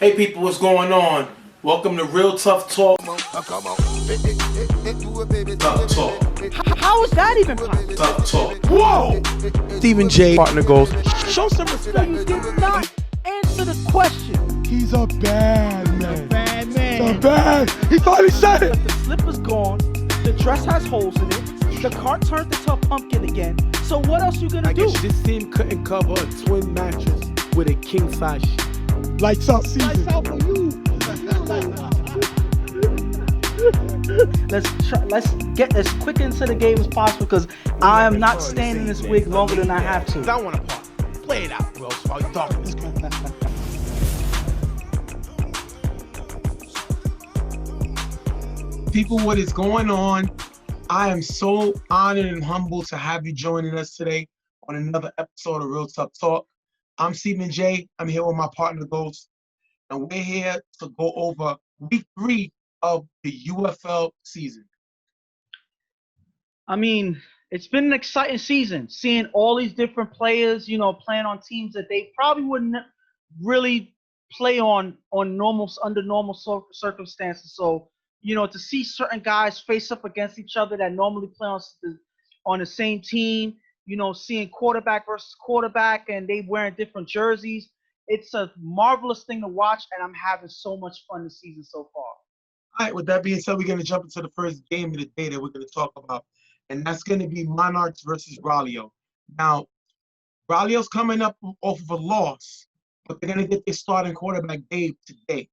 Hey people, what's going on? Welcome to Real Tough Talk. Tough Talk. How is that even possible? Tough Talk. Whoa! Stephen J. partner goes, Show some respect. You did not answer the question. he's a bad man. Bad man. He's a bad. He finally said it. The slipper's gone. The dress has holes in it. The cart turned into a pumpkin again. So what else you gonna do? I guess this team couldn't cover a twin mattress with a king size sheet. Lights out season. Lights out for you. Let's get as quick into the game as possible because I am not staying in this wig longer than I have to. I want to part. Play it out, bro. While you talking this guy. People, what is going on? I am so honored and humbled to have you joining us today on another episode of Real Tough Talk. I'm Stephen J. I'm here with my partner Ghost, and we're here to go over week 3 of the UFL season. I mean, it's been an exciting season, seeing all these different players, playing on teams that they probably wouldn't really play on under normal circumstances. So, to see certain guys face up against each other that normally play on the same team, seeing quarterback versus quarterback and they wearing different jerseys, it's a marvelous thing to watch, and I'm having so much fun this season so far. All right, with that being said, we're going to jump into the first game of the day that we're going to talk about, and that's going to be Monarchs versus Braulio. Now, Braulio's coming up off of a loss, but they're going to get their starting quarterback, Dave, today.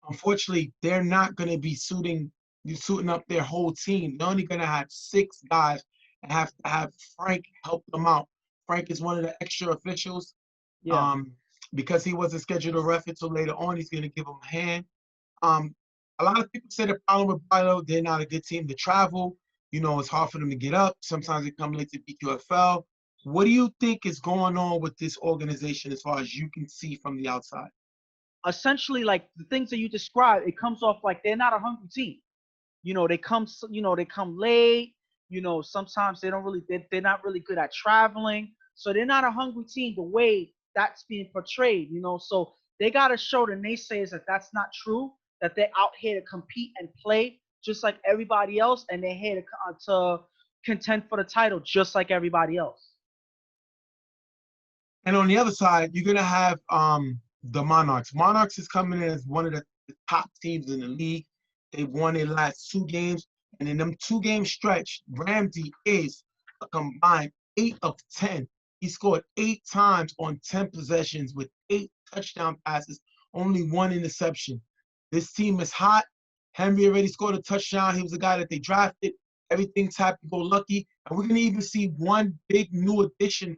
Unfortunately, they're not going to be suiting up their whole team. They're only going to have 6 guys and have to have Frank help them out. Frank is one of the extra officials. Yeah. Because he wasn't scheduled to ref until later on, he's going to give them a hand. A lot of people say the problem with Braulio, they're not a good team to travel. It's hard for them to get up. Sometimes they come late to beat UFL. What do you think is going on with this organization as far as you can see from the outside? Essentially, like the things that you described, it comes off like they're not a hungry team. They come late. Sometimes they're not really good at traveling. So they're not a hungry team the way that's being portrayed. So they got to show the naysayers that that's not true. That they're out here to compete and play just like everybody else, and they're here to contend for the title just like everybody else. And on the other side, you're gonna have the Monarchs. Monarchs is coming in as one of the top teams in the league. They won their last 2 games, and in them 2-game stretch, Ramsey is a combined 8 of 10. He scored 8 times on 10 possessions with 8 touchdown passes, only 1 interception. This team is hot. Henry already scored a touchdown. He was the guy that they drafted. Everything's happy-go-lucky. And we're going to even see one big new addition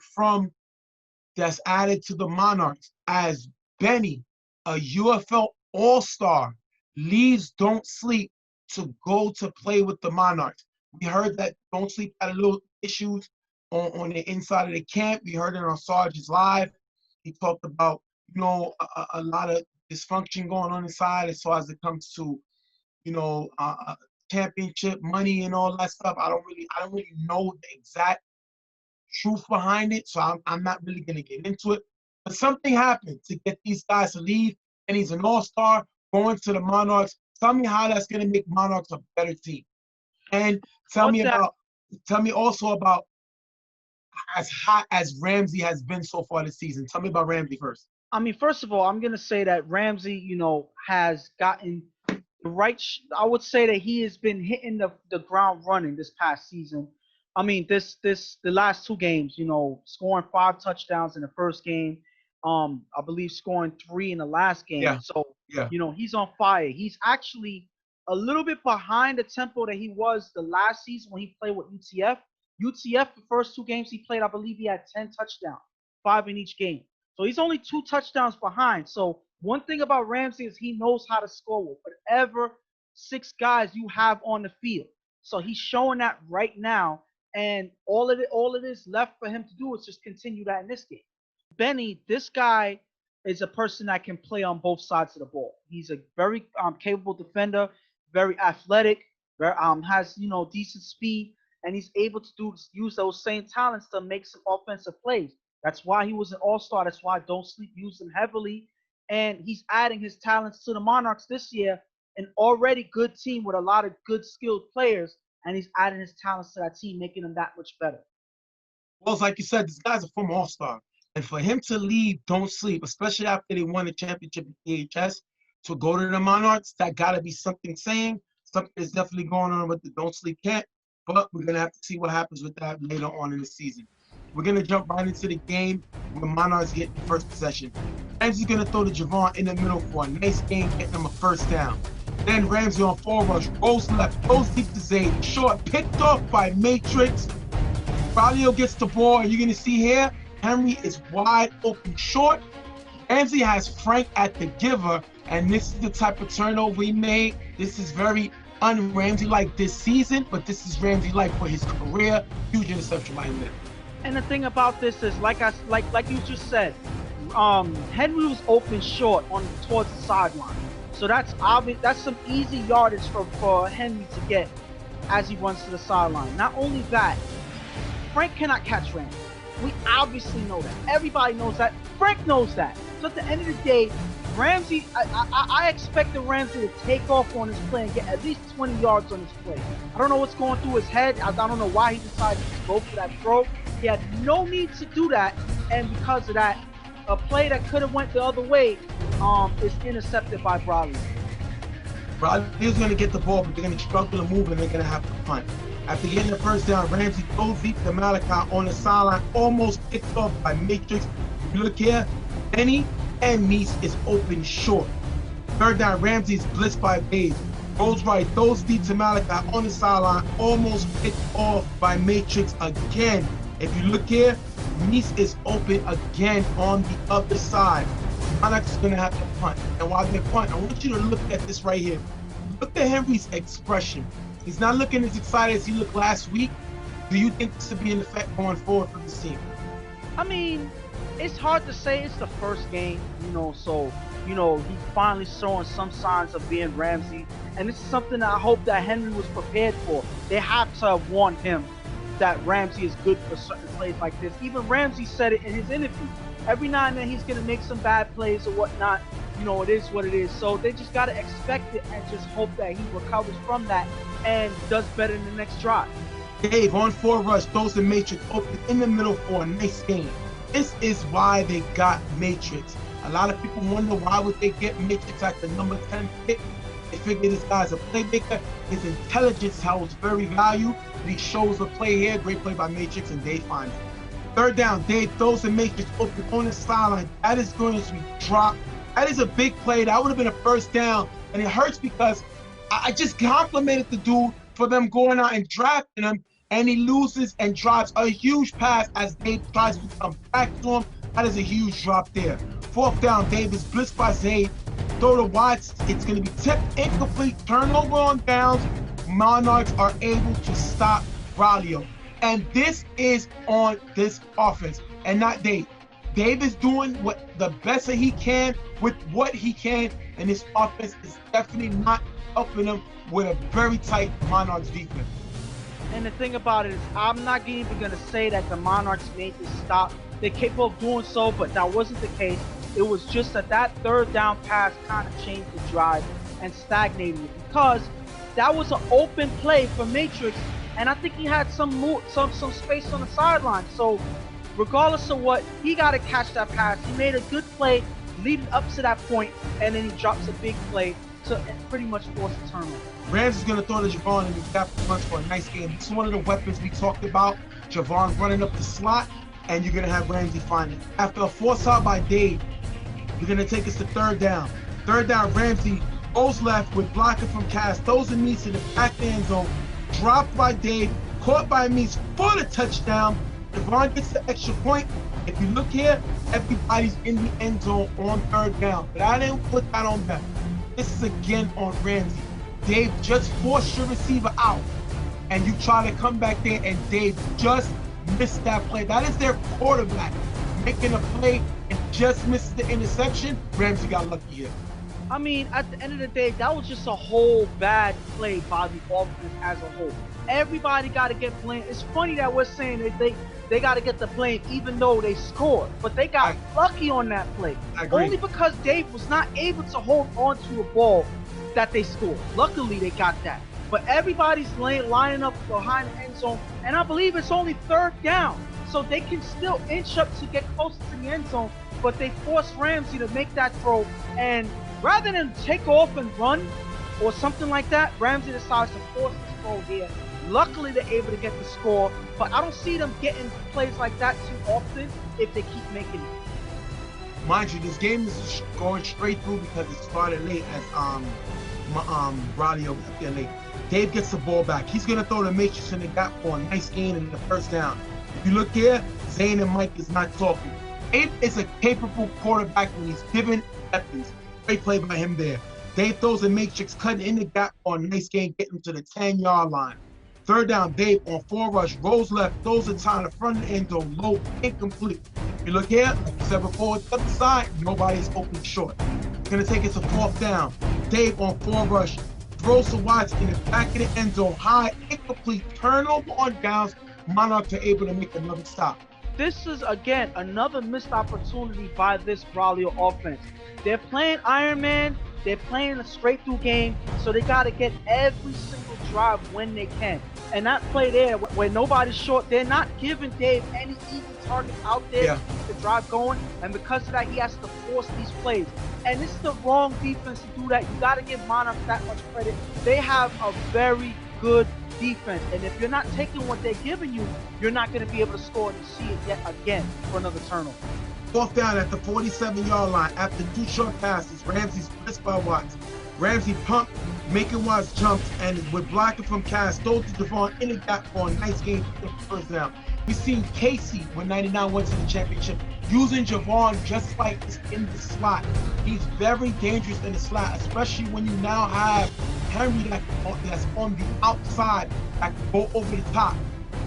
that's added to the Monarchs as Benny, a UFL All-Star, leaves Don't Sleep to go to play with the Monarchs. We heard that Don't Sleep had a little issues on the inside of the camp. We heard it on Sarge's Live. He talked about, a lot of dysfunction going on inside as far as it comes to, championship money and all that stuff. I don't really know the exact truth behind it, so I'm not really gonna get into it. But something happened to get these guys to leave, and he's an all-star going to the Monarchs. Tell me how that's gonna make Monarchs a better team, and tell me also about as hot as Ramsey has been so far this season. Tell me about Ramsey first. I mean, first of all, I'm going to say that Ramsey, has gotten the right I would say that he has been hitting the ground running this past season. I mean, the last 2 games, scoring 5 touchdowns in the first game, I believe scoring 3 in the last game. Yeah. So, Yeah. He's on fire. He's actually a little bit behind the tempo that he was the last season when he played with UTF. UTF, the first 2 games he played, I believe he had 10 touchdowns, 5 in each game. So he's only 2 touchdowns behind. So one thing about Ramsey is he knows how to score with whatever 6 guys you have on the field. So he's showing that right now. And all it is left for him to do is just continue that in this game. Benny, this guy is a person that can play on both sides of the ball. He's a very capable defender, very athletic, has decent speed, and he's able to use those same talents to make some offensive plays. That's why he was an all-star. That's why Don't Sleep used him heavily. and he's adding his talents to the Monarchs this year. An already good team with a lot of good skilled players, and he's adding his talents to that team, making them that much better. Well, it's like you said, this guy's a former All-Star. And for him to leave Don't Sleep, especially after they won the championship in EHS, to go to the Monarchs, that got to be something saying. Something is definitely going on with the Don't Sleep camp. But we're going to have to see what happens with that later on in the season. We're going to jump right into the game where Monarchs get the first possession. Ramsey's going to throw to Javon in the middle for a nice game, getting them a first down. Then Ramsey on 4 rush, rolls left, goes deep to Zayd. Short, picked off by Matrix. Braulio gets the ball, and you're going to see here, Henry is wide open short. Ramsey has Frank at the giver, and this is the type of turnover he made. This is very un-Ramsey-like this season, but this is Ramsey-like for his career. Huge interception by him there. And the thing about this is, like you just said, Henry was open short towards the sideline. So that's obvious. That's some easy yardage for Henry to get as he runs to the sideline. Not only that, Frank cannot catch Ramsey. We obviously know that. Everybody knows that. Frank knows that. So at the end of the day, Ramsey, I expected Ramsey to take off on this play and get at least 20 yards on this play. I don't know what's going through his head. I don't know why he decided to go for that throw. He had no need to do that, and because of that, a play that could have went the other way is intercepted by Braulio. Braulio's going to get the ball, but they're going to struggle to move, and they're going to have to punt. After getting the first down, Ramsey goes deep to Malachi on the sideline, almost picked off by Matrix. If you look here, Benny and Meese is open short. Third down, Ramsey's blitzed by Babe. Goes right, throws deep to Malachi on the sideline, almost picked off by Matrix again. If you look here, Meese is open again on the other side. Monarchs is going to have to punt. And while they punt, I want you to look at this right here. Look at Henry's expression. He's not looking as excited as he looked last week. Do you think this will be an effect going forward for this team? I mean, it's hard to say. It's the first game, so, he's finally showing some signs of being Ramsey. And this is something I hope that Henry was prepared for. They have to have warned him that Ramsey is good for certain plays like this. Even Ramsey said it in his interview. Every now and then he's going to make some bad plays or whatnot. It is what it is. So they just got to expect it and just hope that he recovers from that and does better in the next drive. Dave on 4 rush, throws the Matrix open in the middle for a nice game. This is why they got Matrix. A lot of people wonder why would they get Matrix at the number 10 pick. They figure this guy's a playmaker. His intelligence holds very value. He shows the play here. Great play by Matrix, and Dave finds it. Third down, Dave throws the Matrix open on the sideline. That is going to be dropped. That is a big play. That would have been a first down. And it hurts because I just complimented the dude for them going out and drafting him, and he loses and drops a huge pass as Dave tries to come back to him. That is a huge drop there. Fourth down, Dave is blitzed by Zayd. Throw to Watts. It's going to be tipped incomplete. Turnover on downs. Monarchs are able to stop Braulio. And this is on this offense and not Dave. Dave is doing what the best that he can with what he can, and this offense is definitely not helping him with a very tight Monarchs defense. And the thing about it is, I'm not even going to say that the Monarchs made this stop. They're capable of doing so, but that wasn't the case. It was just that third down pass kind of changed the drive and stagnated it, because that was an open play for Matrix, and I think he had some space on the sideline. So regardless of what, he got to catch that pass. He made a good play leading up to that point, and then he drops a big play to pretty much force a turnover. Ramsey's going to throw to Javon, and he's got the punch for a nice game. This is one of the weapons we talked about. Javon running up the slot, and you're going to have Ramsey find it. After a force out by Dave, you're going to take us to third down. Third down, Ramsey goes left with blocking from Cass, throws the Meese in the back end zone, dropped by Dave, caught by Meese for the touchdown. Javon gets the extra point. If you look here, everybody's in the end zone on third down, but I didn't put that on them. This is again on Ramsey. Dave just forced your receiver out, and you try to come back there, and Dave just missed that play. That is their quarterback making a play and just misses the interception. Ramsey got lucky here. I mean, at the end of the day, that was just a whole bad play by the offense as a whole. Everybody got to get blamed. It's funny that we're saying that they got to get the blame even though they scored, but they got lucky on that play. I agree. Only because Dave was not able to hold on to a ball that they scored. Luckily, they got that. But everybody's lining up behind the end zone, and I believe it's only 3rd down. So they can still inch up to get closer to the end zone, but they force Ramsey to make that throw. And rather than take off and run or something like that, Ramsey decides to force this throw here. Luckily, they're able to get the score, but I don't see them getting plays like that too often if they keep making it. Mind you, this game is going straight through because it started late as Braulio was up there late. Dave gets the ball back. He's going to throw the matrix in the gap for a nice gain in the 1st down. If you look here, Zane and Mike is not talking. Dave is a capable quarterback when he's given weapons. Great play by him there. Dave throws a matrix, cutting in the gap for a nice gain, getting to the 10-yard line. 3rd down, Dave on 4 rush, rolls left, throws the tie in the front of the end zone, low, incomplete. If you look here, like I said before, the other side, nobody's open short. Gonna take it to 4th down. Dave on 4 rush, throws to Watts in the back of the end zone, high, incomplete, turnover on downs. Monarchs are able to make another stop. This is, again, another missed opportunity by this Braulio offense. They're playing Iron Man. They're playing a straight-through game, so they got to get every single drive when they can. And that play there, where nobody's short, they're not giving Dave any easy targets out there to keep the drive going. And because of that, he has to force these plays. And this is the wrong defense to do that. You got to give Monarchs that much credit. They have a very good defense, and if you're not taking what they're giving you, you're not going to be able to score, and you see it yet again for another turnover. 4th down at the 47-yard line after 2 short passes. Ramsey's pressed by Watts. Ramsey pumped, making Watts jumps, and with blocking from Cass, throws to Javon in the gap for a nice game for the 1st down. We seen Casey when 99 went to the championship using Javon just like this in the slot. He's very dangerous in the slot, especially when you now have Henry that's on the outside that can go over the top.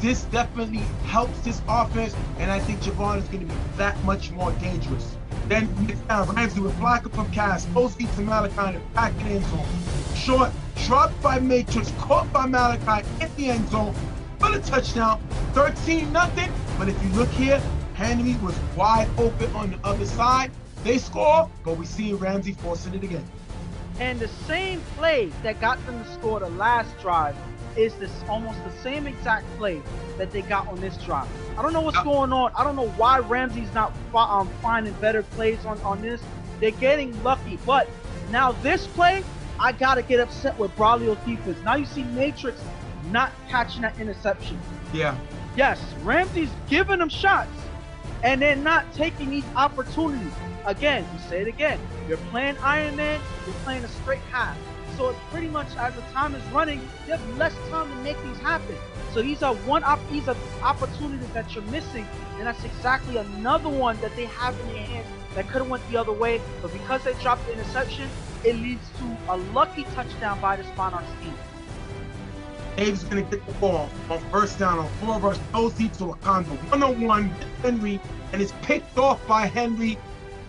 This definitely helps this offense, and I think Javon is going to be that much more dangerous. Then next down, Ramsey with blocking from Cass, goes deep to Malachi in the back of the end zone. Short, dropped by Matrix, caught by Malachi in the end zone for the touchdown, 13-0. But if you look here, Henry was wide open on the other side. They score, but we see Ramsey forcing it again. And the same play that got them to score the last drive is this almost the same exact play that they got on this drive. I don't know what's going on. I don't know why Ramsey's not finding better plays on this. They're getting lucky. But now this play, I got to get upset with Braulio's defense. Now you see Matrix not catching that interception. Yeah. Yes, Ramsey's giving them shots, and they're not taking these opportunities. Again, we say it again. You're playing Iron Man, you're playing a straight half. So it's pretty much as the time is running, you have less time to make these happen. So these are opportunities that you're missing, and that's exactly another one that they have in their hands that could have went the other way. But because they dropped the interception, it leads to a lucky touchdown by this Monarchs team. Dave's going to get the ball on 1st down on 4 rush, goes deep to Wakanda, 1-on-1 with Henry, and it's picked off by Henry.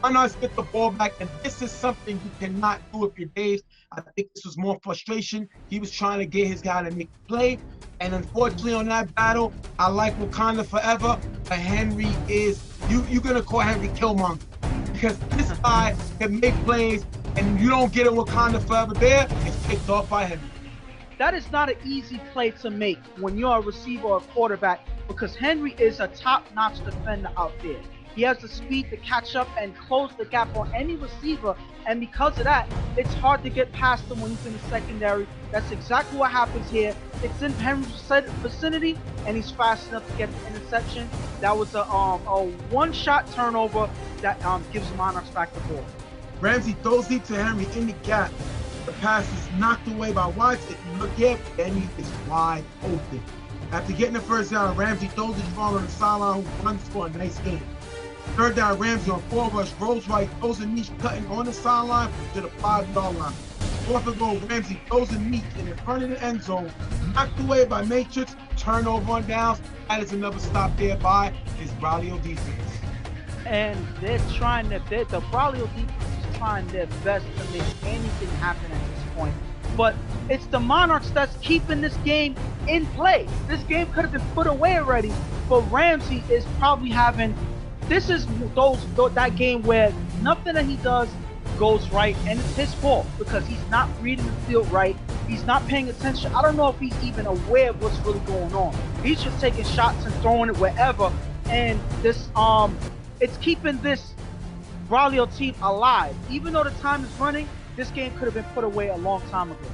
Monarchs get the ball back, and this is something you cannot do if you're Dave. I think this was more frustration. He was trying to get his guy to make a play, and unfortunately on that battle, I like Wakanda forever, but Henry is, you're going to call Henry Killmonger, because this guy can make plays, and you don't get a Wakanda forever there, it's picked off by Henry. That is not an easy play to make when you're a receiver or a quarterback, because Henry is a top-notch defender out there. He has the speed to catch up and close the gap on any receiver, and because of that, it's hard to get past him when he's in the secondary. That's exactly what happens here. It's in Henry's vicinity, and he's fast enough to get the interception. That was a one-shot turnover that gives Monarchs back the ball. Ramsey throws deep to Henry in the gap. The pass is knocked away by Watts. If you look at Benny is wide open. After getting the 1st down, Ramsey throws his ball on the sideline, who runs for a nice game. 3rd down, Ramsey on 4 rush, rolls right, throws a niche, cutting on the sideline to the 5-yard line. 4th and goal, Ramsey throws a niche in front of the end zone, knocked away by Matrix, turnover on downs. That is another stop there by his Braulio defense. And they're trying the Braulio defense is trying their best to make anything happen at this point. But it's the Monarchs that's keeping this game in play. This game could have been put away already, but Ramsey is probably having. This is that game where nothing that he does goes right, and it's his fault because he's not reading the field right. He's not paying attention. I don't know if he's even aware of what's really going on. He's just taking shots and throwing it wherever, and this it's keeping this Braulio team alive. Even though the time is running, this game could have been put away a long time ago.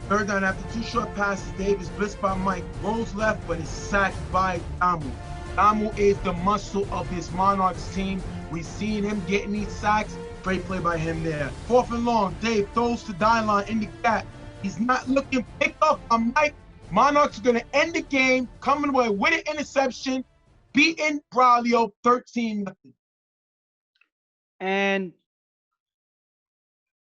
Third down after 2 short passes, Davis blitzed by Mike, rolls left, but is sacked by Damu. Damu is the muscle of this Monarchs team. We've seen him getting these sacks. Great play by him there. 4th and long, Dave throws to Dylan in the gap. He's not looking, picked up by Mike. Monarchs are going to end the game, coming away with an interception, beating Braulio 13-0. And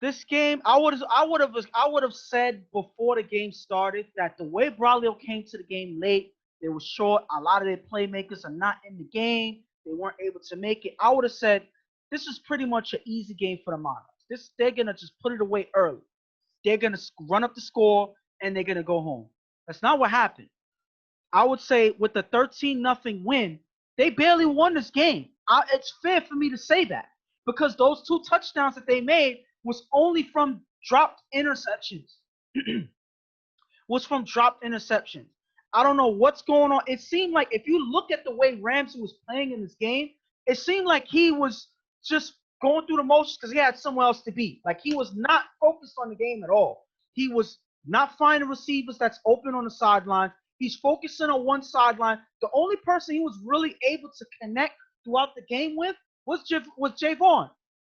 this game, I would have said before the game started that the way Braulio came to the game late, they were short. A lot of their playmakers are not in the game. They weren't able to make it. I would have said this is pretty much an easy game for the Monarchs. They're gonna just put it away early. They're gonna run up the score and they're gonna go home. That's not what happened. I would say with the 13-0 win, they barely won this game. It's fair for me to say that because those 2 touchdowns that they made was only from dropped interceptions. I don't know what's going on. It seemed like if you look at the way Ramsey was playing in this game, it seemed like he was just going through the motions because he had somewhere else to be. Like he was not focused on the game at all. He was not finding receivers that's open on the sideline. He's focusing on one sideline. The only person he was really able to connect throughout the game with was Javon.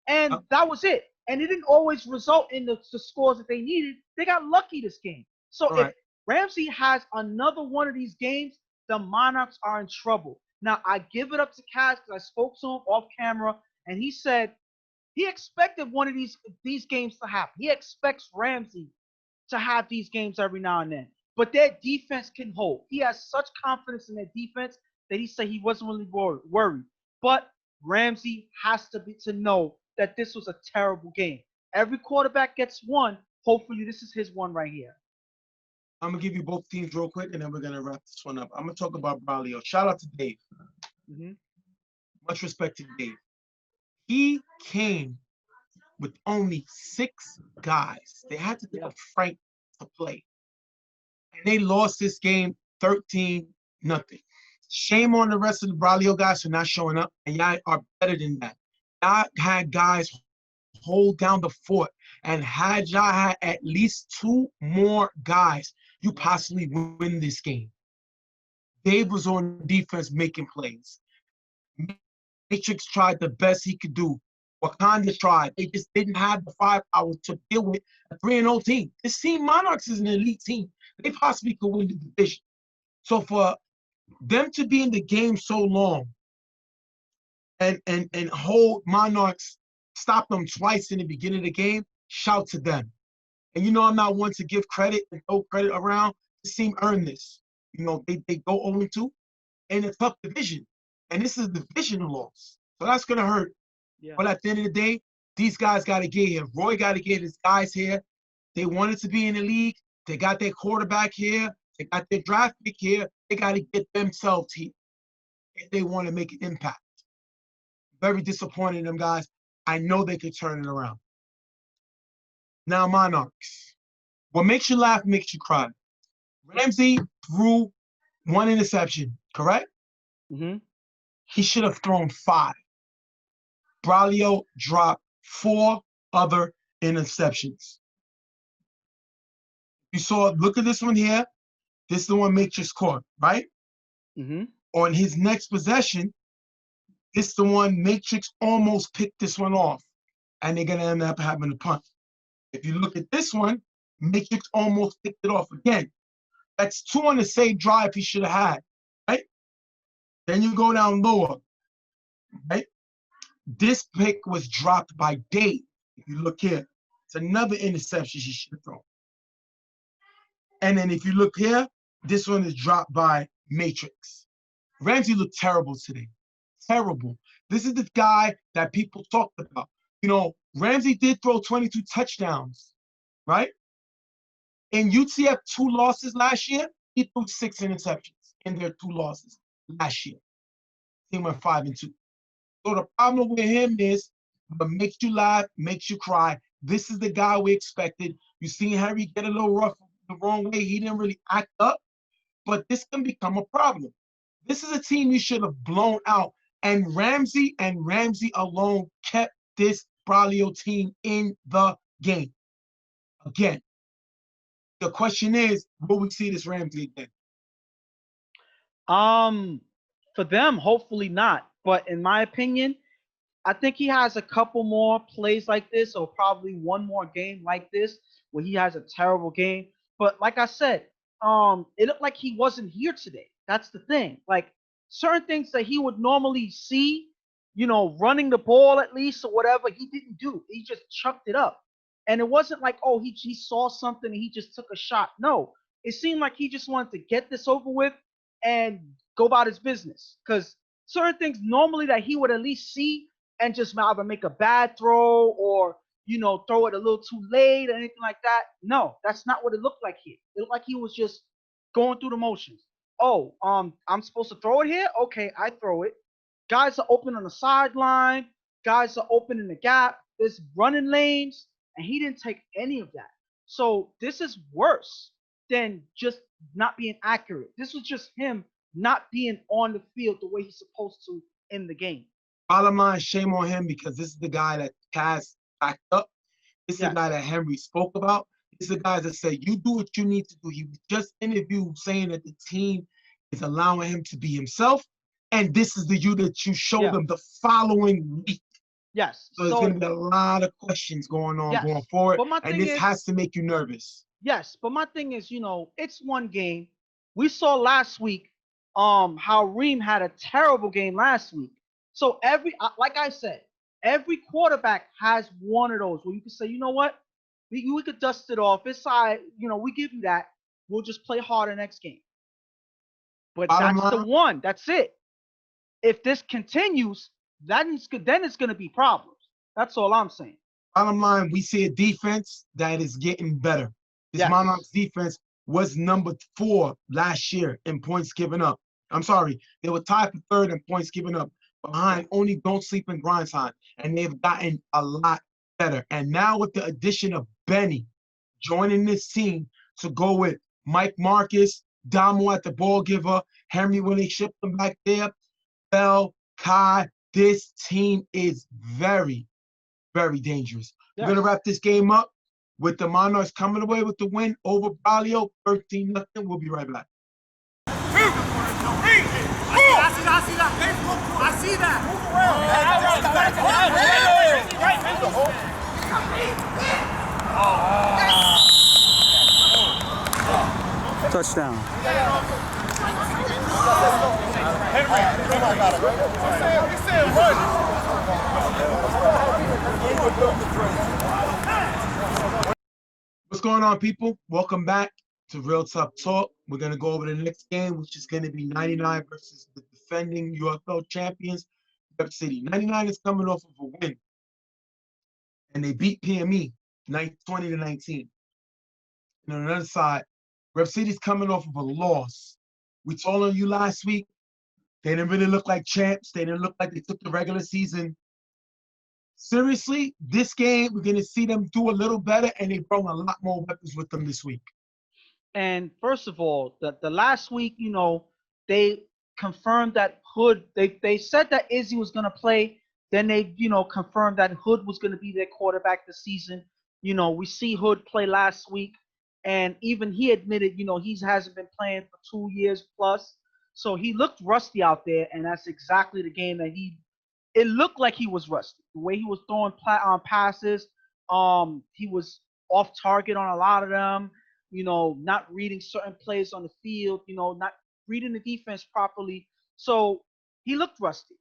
And that was it. And it didn't always result in the scores that they needed. They got lucky this game. So if Ramsey has another one of these games, the Monarchs are in trouble. Now, I give it up to Kaz because I spoke to him off camera, and he said he expected one of these games to happen. He expects Ramsey to have these games every now and then. But their defense can hold. He has such confidence in their defense that he said he wasn't really worried. But Ramsey has to know that this was a terrible game. Every quarterback gets one. Hopefully, this is his one right here. I'm going to give you both teams real quick, and then we're going to wrap this one up. I'm going to talk about Braulio. Shout out to Dave. Much respect to Dave. He came with only 6 guys. They had to give Frank to play. And they lost this game 13-0. Shame on the rest of the Braulio guys for not showing up, and y'all are better than that. Y'all had guys hold down the fort, and had y'all had at least 2 more guys, you possibly win this game. Dave was on defense making plays. Matrix tried the best he could do. Wakanda tried. They just didn't have the firepower to deal with a 3-0 team. This team, Monarchs, is an elite team. They possibly could win the division. So for them to be in the game so long and hold Monarchs, stop them twice in the beginning of the game, shout to them. And you know I'm not one to give credit and throw credit around. This team earned this. You know, they go 0-2 in a tough division. And this is a division loss. So that's going to hurt. Yeah. But at the end of the day, these guys got to get here. Roy got to get his guys here. They wanted to be in the league. They got their quarterback here. They got their draft pick here. They got to get themselves here if they want to make an impact. Very disappointed in them guys. I know they could turn it around. Now, Monarchs. What makes you laugh makes you cry. Ramsey threw 1 interception, correct? He should have thrown 5. Braulio dropped 4 other interceptions. You saw, look at this one here. This is the one Matrix caught, right? On his next possession, this is the one Matrix almost picked this one off, and they're going to end up having a punt. If you look at this one, Matrix almost picked it off again. That's 2 on the same drive he should have had, right? Then you go down lower, right? This pick was dropped by Dave. If you look here, it's another interception he should have thrown. And then if you look here, this one is dropped by Matrix. Ramsey looked terrible today. Terrible. This is the guy that people talked about. You know, Ramsey did throw 22 touchdowns, right? In UTF 2 losses last year, he threw 6 interceptions in their 2 losses last year. Team went 5-2. So the problem with him is what makes you laugh, makes you cry. This is the guy we expected. You seen Henry get a little rough the wrong way. He didn't really act up, but this can become a problem. This is a team you should have blown out. And Ramsey alone kept this Braulio team in the game. Again, the question is, will we see this Ramsey again? For them, hopefully not. But in my opinion, I think he has a couple more plays like this, or probably one more game like this where he has a terrible game. But like I said, it looked like he wasn't here today. That's the thing. Like certain things that he would normally see, running the ball at least or whatever, he didn't do. He just chucked it up. And it wasn't like, oh, he saw something and he just took a shot. No, it seemed like he just wanted to get this over with and go about his business. Because certain things normally that he would at least see and just either make a bad throw or, throw it a little too late or anything like that. No, that's not what it looked like here. It looked like he was just going through the motions. Oh, I'm supposed to throw it here? Okay, I throw it. Guys are open on the sideline. Guys are open in the gap. There's running lanes, and he didn't take any of that. So this is worse than just not being accurate. This was just him not being on the field the way he's supposed to in the game. Bottom line, shame on him, because this is the guy that Cass backed up. This is the guy that Henry spoke about. This is the guy that said, you do what you need to do. He was just interviewed saying that the team is allowing him to be himself. And this is the you that you showed them the following week. Yes. So there's going to be a lot of questions going on going forward. And this has to make you nervous. Yes. But my thing is, it's one game. We saw last week how Reem had a terrible game last week. So like I said, every quarterback has one of those where you can say, you know what? We could dust it off. It's all right. We give you that. We'll just play harder next game. But that's the one. That's it. If this continues, then it's going to be problems. That's all I'm saying. Bottom line, we see a defense that is getting better. This Monarchs defense was number 4 last year in points given up. I'm sorry, they were tied for 3rd in points given up, behind only Don't Sleep and Grindtime, and they've gotten a lot better. And now with the addition of Benny joining this team to go with Mike Marcus, Damo at the ball giver, Henry when they shipped him back there, Bell, Kai, this team is very, very dangerous. We're going to wrap this game up with the Monarchs coming away with the win over Braulio, 13-0. We'll be right back. I see that. Touchdown. What's going on, people? Welcome back to Real Tough Talk. We're going to go over the next game, which is going to be 99 versus the defending UFL champions, Rep City. 99 is coming off of a win, and they beat PME 20-19. And on the other side, Rep City's coming off of a loss. We told on you last week, they didn't really look like champs. They didn't look like they took the regular season seriously. This game, we're going to see them do a little better, and they brought a lot more weapons with them this week. And first of all, the last week, they confirmed that Hood, they said that Izzy was going to play. Then they, confirmed that Hood was going to be their quarterback this season. We see Hood play last week, and even he admitted, he hasn't been playing for 2 years plus. So he looked rusty out there, and that's exactly the game that it looked like he was rusty. The way he was throwing passes, he was off target on a lot of them, not reading certain plays on the field, not reading the defense properly. So he looked rusty.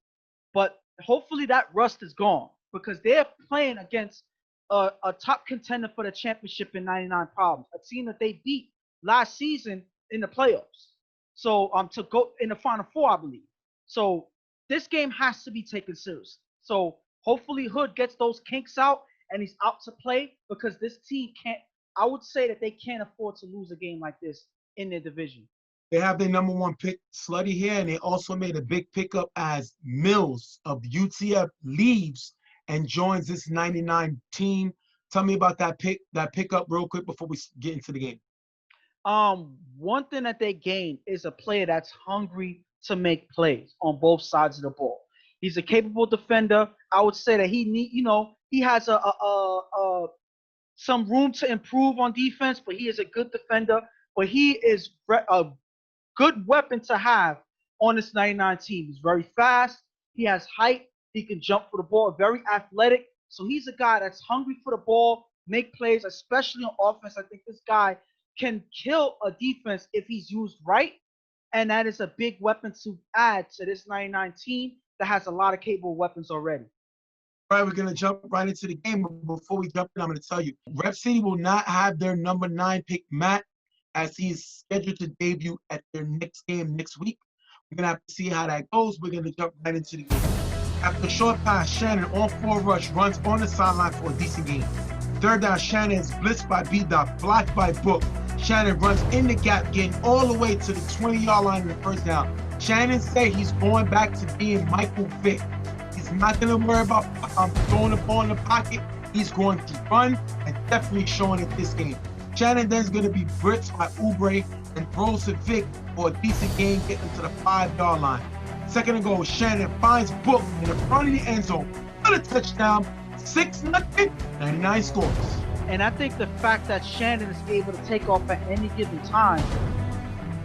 But hopefully that rust is gone, because they're playing against a top contender for the championship in 99 Problems, a team that they beat last season in the playoffs. So to go in the Final Four, I believe. So this game has to be taken seriously. So hopefully Hood gets those kinks out and he's out to play, because this team can't I would say that they can't afford to lose a game like this in their division. They have their number one pick, Slutty, here, and they also made a big pickup as Mills of UTF leaves and joins this 99 team. Tell me about that pickup real quick before we get into the game. One thing that they gained is a player that's hungry to make plays on both sides of the ball. He's a capable defender. I would say that he has some room to improve on defense, but he is a good defender. But he is a good weapon to have on this 99 team. He's very fast. He has height. He can jump for the ball. Very athletic. So he's a guy that's hungry for the ball, make plays, especially on offense. I think this guy can kill a defense if he's used right. And that is a big weapon to add to this 99 team that has a lot of capable weapons already. All right, we're going to jump right into the game. But before we jump in, I'm going to tell you, Rep City will not have their number 9 pick, Matt, as he's scheduled to debut at their next game next week. We're going to have to see how that goes. We're going to jump right into the game. After a short pass, Shannon on 4 rush runs on the sideline for a decent game. Third down, Shannon is blitzed by B-Dot, blocked by Book. Shannon runs in the gap, getting all the way to the 20-yard line in the first down. Shannon said he's going back to being Michael Vick. He's not going to worry about throwing the ball in the pocket. He's going to run and definitely showing it this game. Shannon then is going to be blitzed by Oubre and throws to Vick for a decent game, getting to the 5-yard line. Second and goal, Shannon finds Book in the front of the end zone for the touchdown. 6-0, 99 scores. And I think the fact that Shannon is able to take off at any given time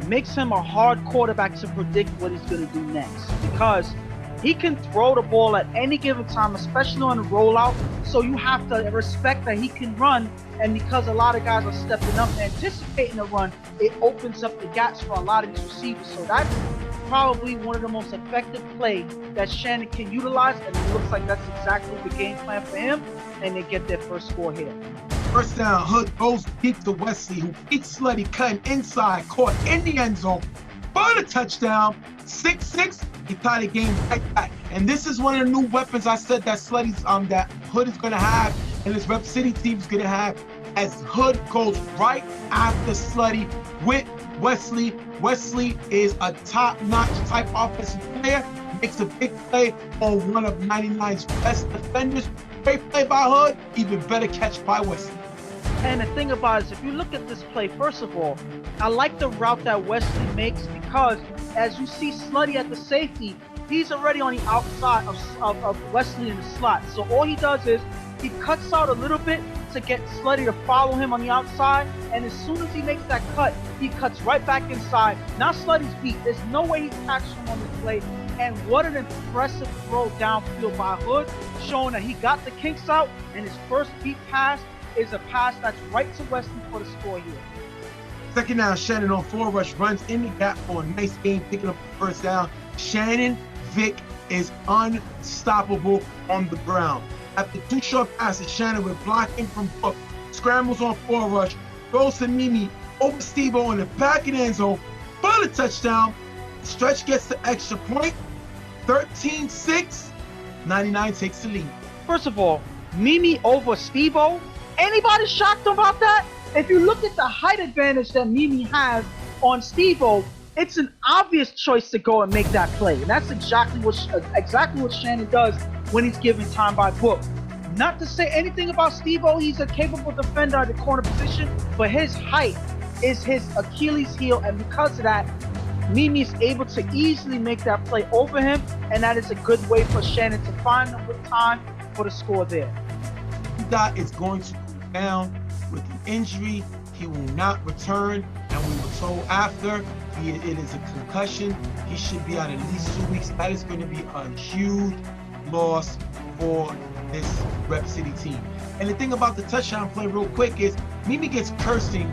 makes him a hard quarterback to predict what he's going to do next, because he can throw the ball at any given time, especially on the rollout. So you have to respect that he can run, and because a lot of guys are stepping up and anticipating the run, it opens up the gaps for a lot of these receivers. So that's probably one of the most effective plays that Shannon can utilize, and it looks like that's exactly the game plan for him, and they get their first score here. First down, Hood goes deep to Wesley, who beats Slutty, cutting inside, caught in the end zone for the touchdown. 6-6, he tied the game right back. And this is one of the new weapons I said that Slutty's that Hood is going to have, and this Rep City team is going to have, as Hood goes right after Slutty with Wesley. Wesley is a top-notch type offensive player, makes a big play on one of 99's best defenders. Great play by Hood, even better catch by Wesley. And the thing about it is, if you look at this play, first of all, I like the route that Wesley makes, because as you see Slutty at the safety, he's already on the outside of Wesley in the slot. So all he does is he cuts out a little bit to get Slutty to follow him on the outside, and as soon as he makes that cut, he cuts right back inside. Now Slutty's beat. There's no way he catches him on this play. And what an impressive throw downfield by Hood, showing that he got the kinks out, and his first deep pass is a pass that's right to Wesley for the score here. Second down, Shannon on 4 rush runs in the gap for a nice game, picking up the first down. Shannon Vick is unstoppable on the ground. After 2 short passes, Shannon with blocking from Book, scrambles on 4 rush, throws to Mimi over Steve-O in the back of the end zone for the touchdown. Stretch gets the extra point. 13-6, 99 takes the lead. First of all, Mimi over Steve-O. Anybody shocked about that? If you look at the height advantage that Mimi has on Steve-O, it's an obvious choice to go and make that play. And that's exactly what Shannon does when he's given time by Book. Not to say anything about Steve-O, he's a capable defender at the corner position, but his height is his Achilles heel, and because of that, Mimi is able to easily make that play over him, and that is a good way for Shannon to find him with time for the score there. Dot is going to go down with an injury. He will not return, and we were told after it is a concussion. He should be out at least 2 weeks. That is going to be a huge loss for this Rep City team. And the thing about the touchdown play real quick is Mimi gets cursing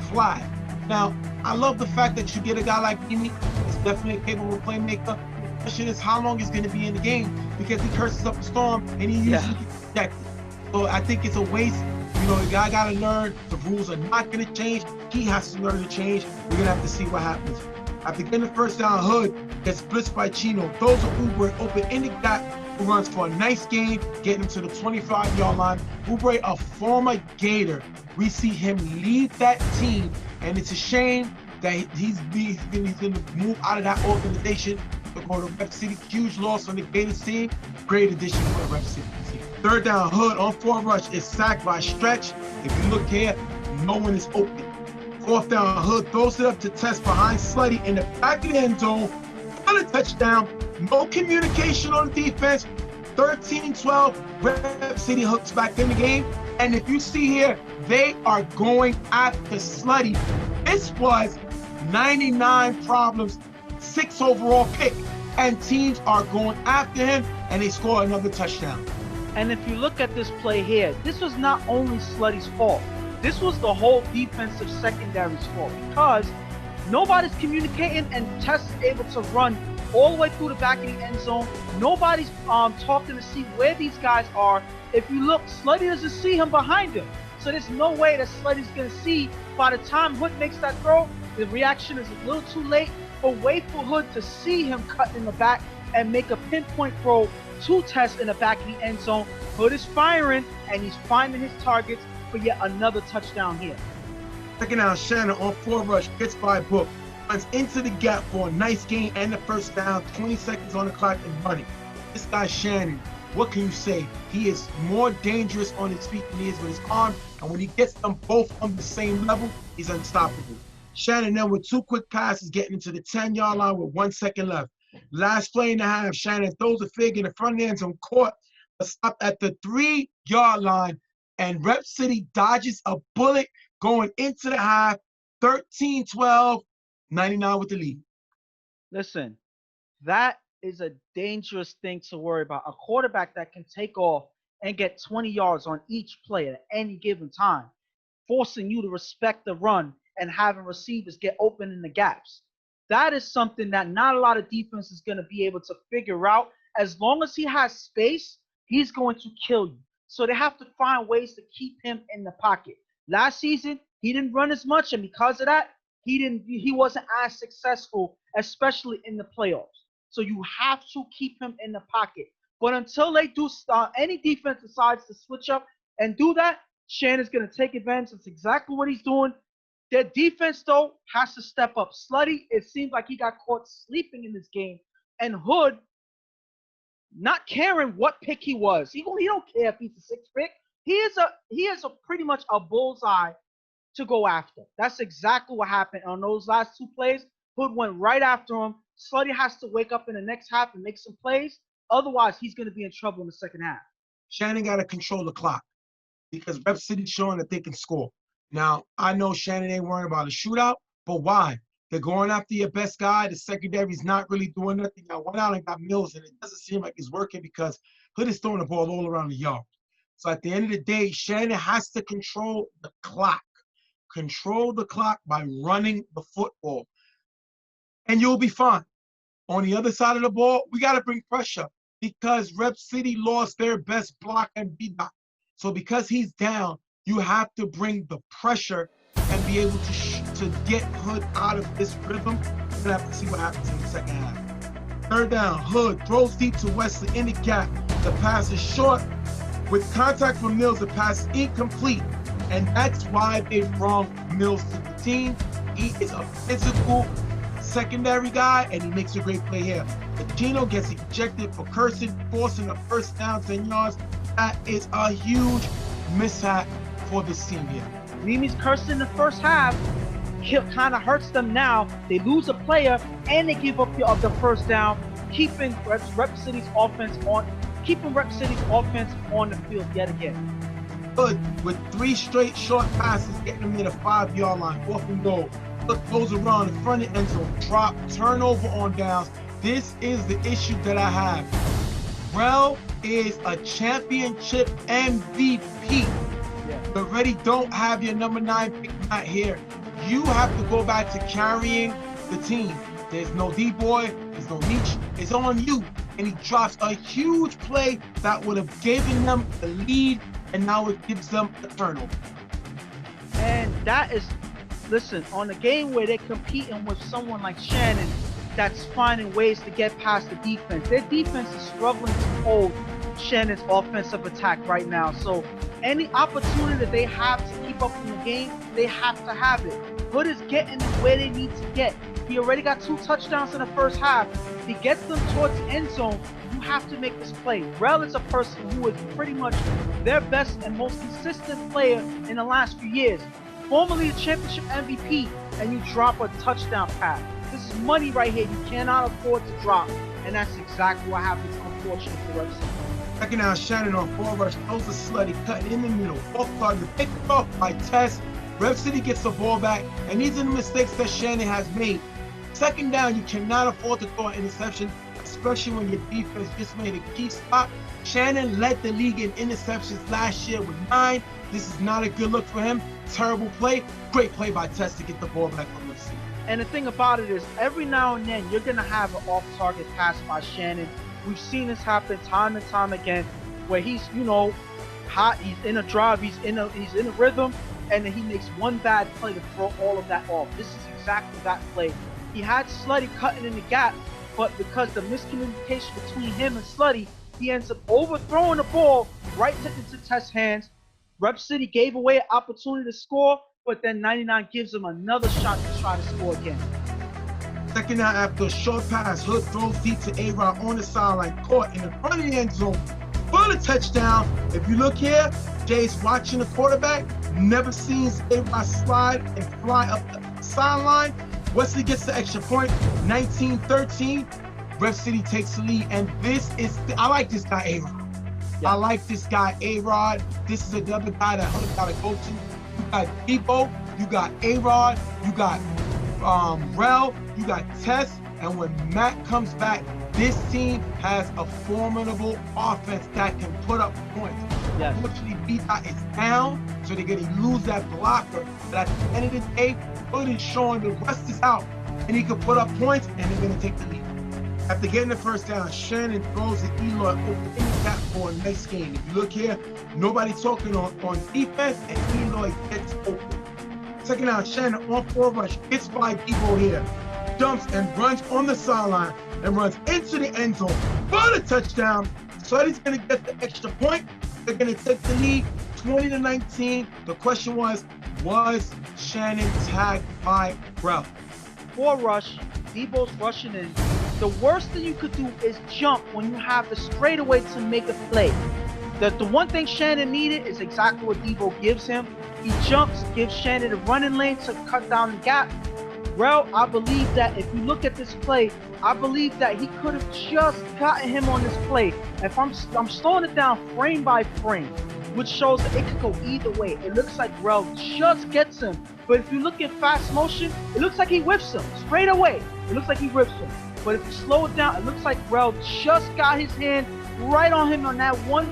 fly. Now, I love the fact that you get a guy like Mimi. He's definitely a capable playmaker. The question is how long he's going to be in the game, because he curses up a storm and he usually gets ejected. So I think it's a waste. You know, the guy got to learn the rules are not going to change. He has to learn to change. We're going to have to see what happens. After getting the first down, Hood gets blitzed by Chino. Throws an Uber open in the gap who runs for a nice game, getting him to the 25-yard line. Oubre, a former Gator, we see him lead that team, and it's a shame that he's going to move out of that organization to go to Rep City. Huge loss on the Gators team. Great addition for the Rep City team. Third down, Hood on 4 rush is sacked by Stretch. If you look here, no one is open. Fourth down, Hood throws it up to Test behind Slutty in the back of the end zone. On a touchdown. No communication on defense. 13-12. Rep City hooks back in the game. And if you see here, they are going after Slutty. This was 99 problems, 6 overall pick. And teams are going after him, and they score another touchdown. And if you look at this play here, this was not only Slutty's fault. This was the whole defensive secondary's fault because nobody's communicating and Tess is able to run all the way through the back of the end zone. Nobody's talking to see where these guys are. If you look, Slutty doesn't see him behind him. So there's no way that Slutty's going to see. By the time Hood makes that throw, the reaction is a little too late. But wait for Hood to see him cut in the back and make a pinpoint throw to Tess in the back of the end zone. Hood is firing, and he's finding his targets for yet another touchdown here. Second down, Shannon on 4 rush, gets by Book, runs into the gap for a nice gain and the first down, 20 seconds on the clock and running. This guy, Shannon, what can you say? He is more dangerous on his feet than he is with his arm, and when he gets them both on the same level, he's unstoppable. Shannon then with 2 quick passes getting into the 10-yard line with 1 second left. Last play and a half, Shannon throws a fig in the front of the end zone, caught, but stopped at the 3-yard line, and Rep City dodges a bullet going into the half, 13-12, 99 with the lead. Listen, that is a dangerous thing to worry about. A quarterback that can take off and get 20 yards on each play at any given time, forcing you to respect the run and having receivers get open in the gaps. That is something that not a lot of defense is going to be able to figure out. As long as he has space, he's going to kill you. So they have to find ways to keep him in the pocket. Last season, he didn't run as much, and because of that, he wasn't as successful, especially in the playoffs. So you have to keep him in the pocket. But until they do, any defense decides to switch up and do that, Shannon's going to take advantage. That's exactly what he's doing. Their defense, though, has to step up. Slutty, it seems like he got caught sleeping in this game. And Hood, not caring what pick he was. He don't care if he's a 6th pick. He is a pretty much a bullseye to go after. That's exactly what happened on those last 2 plays. Hood went right after him. Slutty has to wake up in the next half and make some plays. Otherwise, he's going to be in trouble in the second half. Shannon got to control the clock because Rep City's showing that they can score. Now, I know Shannon ain't worrying about a shootout, but why? They're going after your best guy. The secondary's not really doing nothing. I went out and got Mills, and it doesn't seem like it's working because Hood is throwing the ball all around the yard. So at the end of the day, Shannon has to control the clock. Control the clock by running the football. And you'll be fine. On the other side of the ball, we got to bring pressure because Rep City lost their best block and B-Dot. So because he's down, you have to bring the pressure and be able to get Hood out of this rhythm. We're going to have to see what happens in the second half. Third down, Hood throws deep to Wesley in the gap. The pass is short. With contact from Mills, the pass is incomplete. And that's why they brought Mills to the team. He is a physical secondary guy, and he makes a great play here. Gino gets ejected for cursing, forcing a first down 10 yards. That is a huge mishap for this team here. Mimi's cursing in the first half. Kind of hurts them now. They lose a player, and they give up the first down, keeping Rep City's offense on the field yet again. Hood with 3 straight short passes, getting them near the 5-yard line, 4th and goal. Hood goes around the front of the end zone, drop, turnover on downs. This is the issue that I have. Rel is a championship MVP. You already don't have your number 9 pick not here. You have to go back to carrying the team. There's no D-boy, there's no Leach. It's on you. And he drops a huge play that would have given them the lead, and now it gives them the turnover. And that is, listen, on a game where they're competing with someone like Shannon that's finding ways to get past the defense. Their defense is struggling to hold Shannon's offensive attack right now. So any opportunity that they have to keep up in the game, they have to have it. Hood is getting them where they need to get. He already got 2 touchdowns in the first half. He gets them towards the end zone. You have to make this play. Rel is a person who is pretty much their best and most consistent player in the last few years. Formerly the championship MVP, and you drop a touchdown pass. This is money right here. You cannot afford to drop, and that's exactly what happens, unfortunately, for Rev City. Second down, Shannon on 4 rush, throws a slutty, cutting in the middle, off target, picked off by Tess. Rev City gets the ball back, and these are the mistakes that Shannon has made. Second down, you cannot afford to throw an interception, especially when your defense just made a key stop. Shannon led the league in interceptions last year with 9. This is not a good look for him. Terrible play. Great play by Tess to get the ball back from Rev City. And the thing about it is, every now and then, you're going to have an off-target pass by Shannon. We've seen this happen time and time again, where he's, hot, he's in a drive, he's in a rhythm, and then he makes one bad play to throw all of that off. This is exactly that play. He had Slutty cutting in the gap, but because the miscommunication between him and Slutty, he ends up overthrowing the ball right into Tess' hands. Rev City gave away an opportunity to score, but then 99 gives him another shot to try to score again. Second down after a short pass, Hood throws deep to A-Rod on the sideline, caught in the front of the end zone for the touchdown. If you look here, Jay's watching the quarterback, never seen A-Rod slide and fly up the sideline. Wesley gets the extra point, 19-13. Rev City takes the lead, and I like this guy, A-Rod. Yeah. I like this guy, A-Rod. This is another guy that Hood got to go to. You got Debo, you got A-Rod, you got Rel, you got Tess, and when Matt comes back, this team has a formidable offense that can put up points. Yes. Unfortunately, B-Dot is down, so they're going to lose that blocker. But at the end of the day, Hood is showing the rest is out, and he can put up points, and they're going to take the lead. After getting the first down, Shannon throws to Eloy over in the gap for a nice game. If you look here, nobody talking on defense, and Eloy gets open. Second down, Shannon on 4 rush, gets by Debo here, jumps and runs on the sideline and runs into the end zone for the touchdown. So he's going to get the extra point. They're going to take the lead 20-19. The question was Shannon tagged by Rel? 4 rush, Debo's rushing in. The worst thing you could do is jump when you have the straightaway to make a play. The one thing Shannon needed is exactly what Debo gives him. He jumps, gives Shannon a running lane to cut down the gap. Rel, I believe that if you look at this play, I believe that he could have just gotten him on this play. If I'm slowing it down frame by frame, which shows that it could go either way. It looks like Rel just gets him. But if you look in fast motion, it looks like he whips him straight away. It looks like he whips him. But if you slow it down, it looks like Rel just got his hand right on him on that one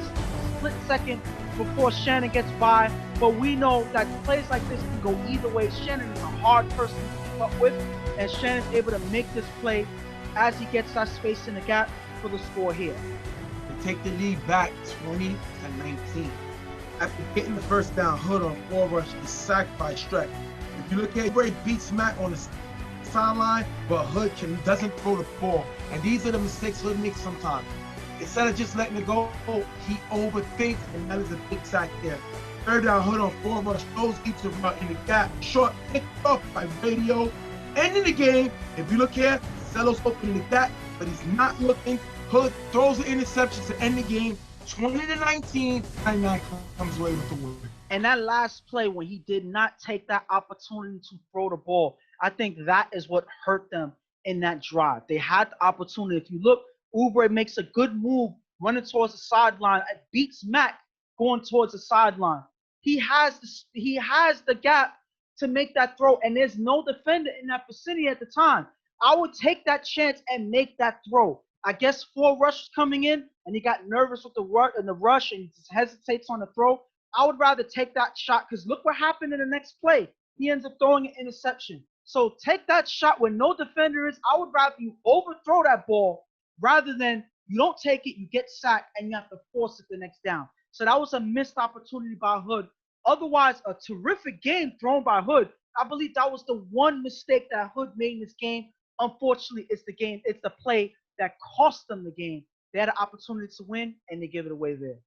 split second before Shannon gets by. But we know that plays like this can go either way. Shannon is a hard person to keep up with, and Shannon's able to make this play as he gets that space in the gap for the score here. They take the lead back 20-19. After getting the first down, Hood on 4 rush is sacked by Streck. If you look at where he beats Matt on the sideline, but Hood doesn't throw the ball. And these are the mistakes Hood makes sometimes. Instead of just letting it go, he overthinks, and that is a big sack there. Third down, Hood on 4 rush, throws each run in the gap. Short picked off by Radio. Ending the game, if you look here, Celo's opening the gap, but he's not looking. Hood throws the interception to end the game. 20-19, 99 comes away with the win. And that last play when he did not take that opportunity to throw the ball, I think that is what hurt them in that drive. They had the opportunity. If you look, Oubre makes a good move running towards the sideline. It beats Mac going towards the sideline. He has the gap to make that throw, and there's no defender in that vicinity at the time. I would take that chance and make that throw. I guess 4 rushes coming in, and he got nervous with the rush and just hesitates on the throw. I would rather take that shot because look what happened in the next play. He ends up throwing an interception. So take that shot when no defender is. I would rather you overthrow that ball rather than you don't take it, you get sacked, and you have to force it the next down. So that was a missed opportunity by Hood. Otherwise, a terrific game thrown by Hood. I believe that was the one mistake that Hood made in this game. Unfortunately, it's the play that cost them the game. They had an opportunity to win, and they give it away there.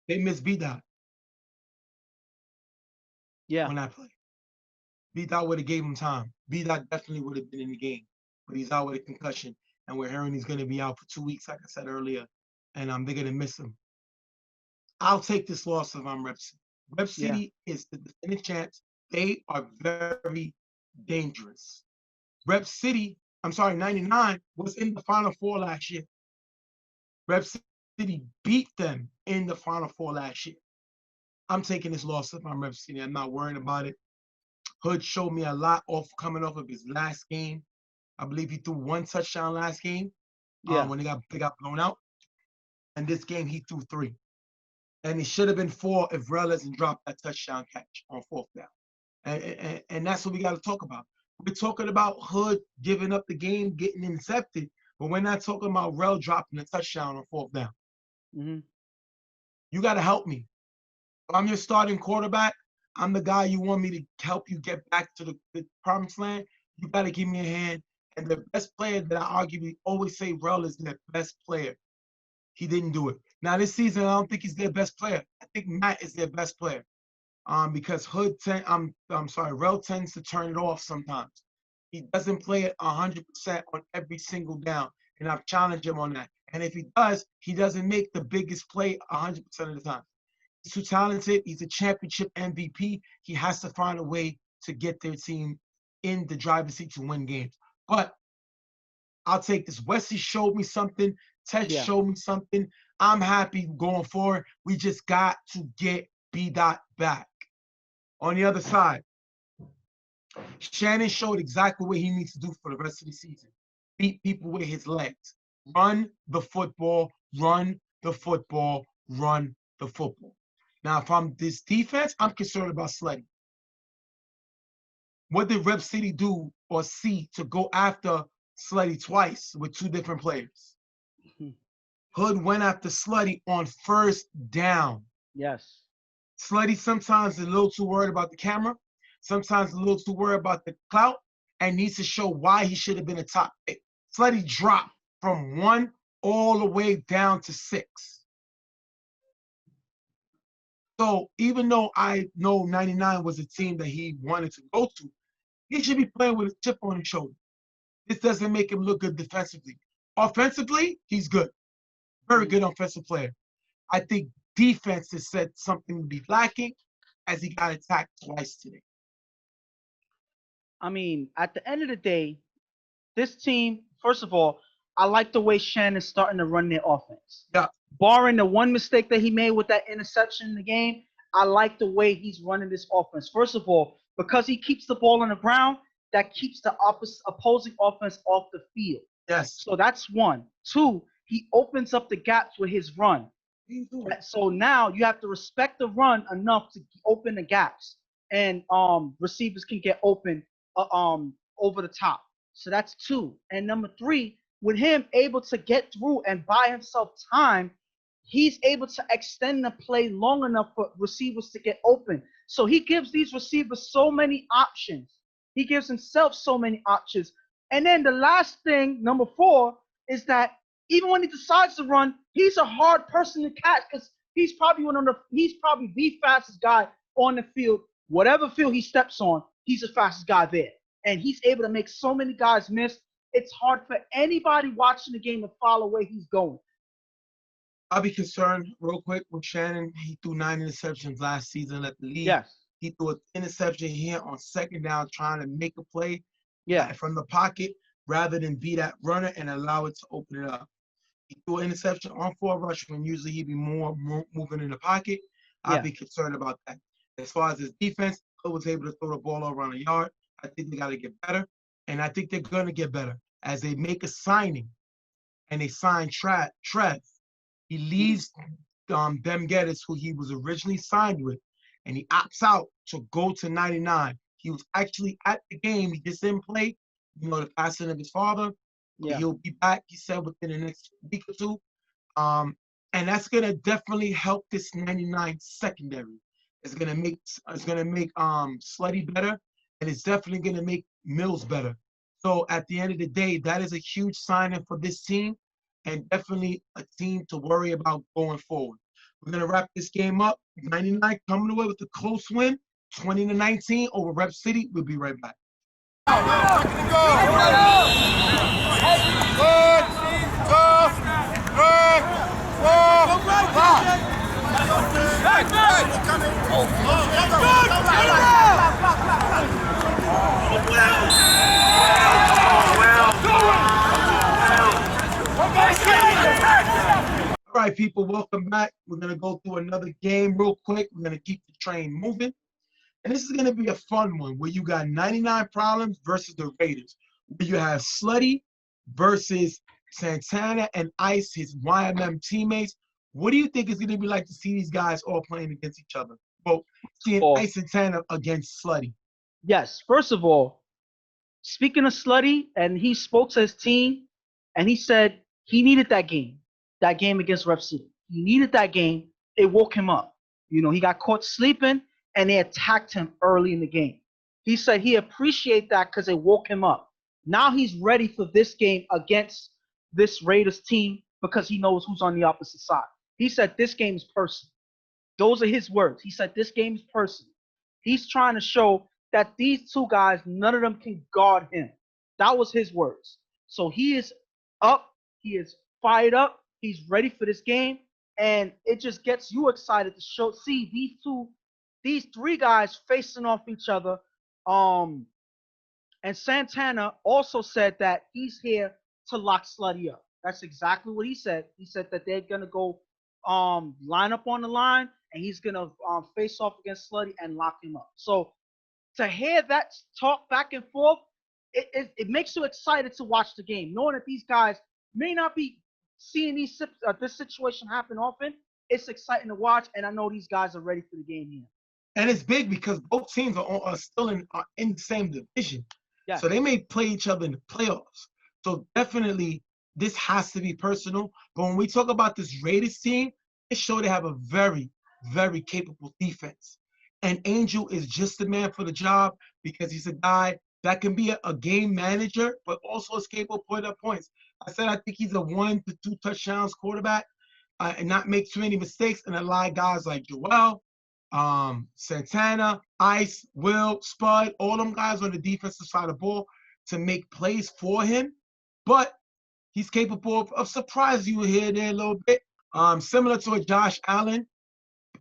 They missed B-Dot Yeah. on that play. B-Dot would have gave him time. B-Dot definitely would have been in the game, but he's out with a concussion, and we're hearing he's going to be out for 2 weeks, like I said earlier, and they're going to miss him. I'll take this loss if I'm Rep City. Rep City is the definitive champs. They are very dangerous. Rep City, 99, was in the Final Four last year. Rep City beat them in the Final Four last year. I'm taking this loss if I'm Rep City. I'm not worrying about it. Hood showed me a lot coming off of his last game. I believe he threw 1 touchdown last game when they got blown out. And this game, he threw 3. And it should have been 4 if Rel hasn't dropped that touchdown catch on 4th down. And that's what we got to talk about. We're talking about Hood giving up the game, getting intercepted, but we're not talking about Rel dropping a touchdown on 4th down. Mm-hmm. You got to help me. If I'm your starting quarterback, I'm the guy you want me to help you get back to the promised land. You got to give me a hand. And the best player that I arguably always say Rel is their best player. He didn't do it. Now, this season, I don't think he's their best player. I think Matt is their best player. Because Rel tends to turn it off sometimes. He doesn't play it 100% on every single down, and I've challenged him on that. And if he does, he doesn't make the biggest play 100% of the time. He's too talented. He's a championship MVP. He has to find a way to get their team in the driver's seat to win games. But I'll take this. Wesley showed me something. Ted showed me something. I'm happy going forward. We just got to get B-Dot back. On the other side, Shannon showed exactly what he needs to do for the rest of the season. Beat people with his legs. Run the football, run the football, run the football. Now, if I'm this defense, I'm concerned about Sleddy. What did Rep City do or see to go after Sleddy twice with 2 different players? Hood went after Sleddy on 1st down. Yes. Sleddy sometimes is a little too worried about the camera, sometimes a little too worried about the clout, and needs to show why he should have been a top pick. Sleddy dropped from 1 all the way down to 6. So even though I know 99 was a team that he wanted to go to, he should be playing with a chip on his shoulder. This doesn't make him look good defensively. Offensively, he's good. Very good offensive player. I think defense has said something would be lacking as he got attacked twice today. I mean, at the end of the day, this team, first of all, I like the way Shannon's starting to run their offense. Yeah. Barring the one mistake that he made with that interception in the game, I like the way he's running this offense. First of all, because he keeps the ball on the ground, that keeps the opposing offense off the field. Yes. So that's 1. 2, he opens up the gaps with his run. So now you have to respect the run enough to open the gaps, and receivers can get open over the top. So that's 2. And number 3, with him able to get through and buy himself time, he's able to extend the play long enough for receivers to get open. So he gives these receivers so many options. He gives himself so many options. And then the last thing, number 4, is that even when he decides to run, he's a hard person to catch because he's probably the fastest guy on the field. Whatever field he steps on, he's the fastest guy there. And he's able to make so many guys miss. It's hard for anybody watching the game to follow where he's going. I'll be concerned real quick with Shannon. He threw 9 interceptions last season at the league. Yes. He threw an interception here on 2nd down trying to make a play from the pocket rather than be that runner and allow it to open it up. He threw an interception on 4 rush when usually he'd be more moving in the pocket. I'd be concerned about that. As far as his defense, he was able to throw the ball around a yard. I think they got to get better, and I think they're going to get better as they make a signing and they sign Trev. He leaves them Geddes, who he was originally signed with, and he opts out to go to 99. He was actually at the game. He just didn't play, the passing of his father. Yeah. He'll be back, he said, within the next week or 2. And that's going to definitely help this 99 secondary. It's going to make Sleddy better, and it's definitely going to make Mills better. So at the end of the day, that is a huge signing for this team and definitely a team to worry about going forward. We're going to wrap this game up. 99 coming away with a close win, 20-19 over Rep City. We'll be right back. All right, people, welcome back. We're going to go through another game real quick. We're going to keep the train moving. And this is going to be a fun one where you got 99 Problems versus the Raiders. Where you have Slutty versus Santana and Ice, his YMM teammates. What do you think it's going to be like to see these guys all playing against each other? Well, seeing Ice and Santana against Slutty. Yes. First of all, speaking of Slutty, and he spoke to his team, and he said he needed that game against Rep City. He needed that game. It woke him up. You know, he got caught sleeping, and they attacked him early in the game. He said he appreciated that because it woke him up. Now he's ready for this game against this Raiders team because he knows who's on the opposite side. He said this game is personal. Those are his words. He said this game is personal. He's trying to show that these two guys, none of them can guard him. That was his words. So he is up. He is fired up. He's ready for this game. And it just gets you excited to see these three guys facing off each other. And Santana also said that he's here to lock Slutty up. That's exactly what he said. He said that they're gonna go line up on the line, and he's gonna face off against Slutty and lock him up. So to hear that talk back and forth, it makes you excited to watch the game, knowing that these guys may not be seeing this situation happen often. It's exciting to watch, and I know these guys are ready for the game here. And it's big because both teams are still in the same division. Yes. So they may play each other in the playoffs. So definitely this has to be personal. But when we talk about this Raiders team, it shows they have a very, very capable defense. And Angel is just the man for the job because he's a guy that can be a game manager, but also is capable of putting up points. I said I think he's a 1 to 2 touchdowns quarterback and not make too many mistakes and allow guys like Joel, Santana, Ice, Will, Spud, all them guys on the defensive side of the ball to make plays for him. But he's capable of surprising you here and there a little bit. Similar to a Josh Allen.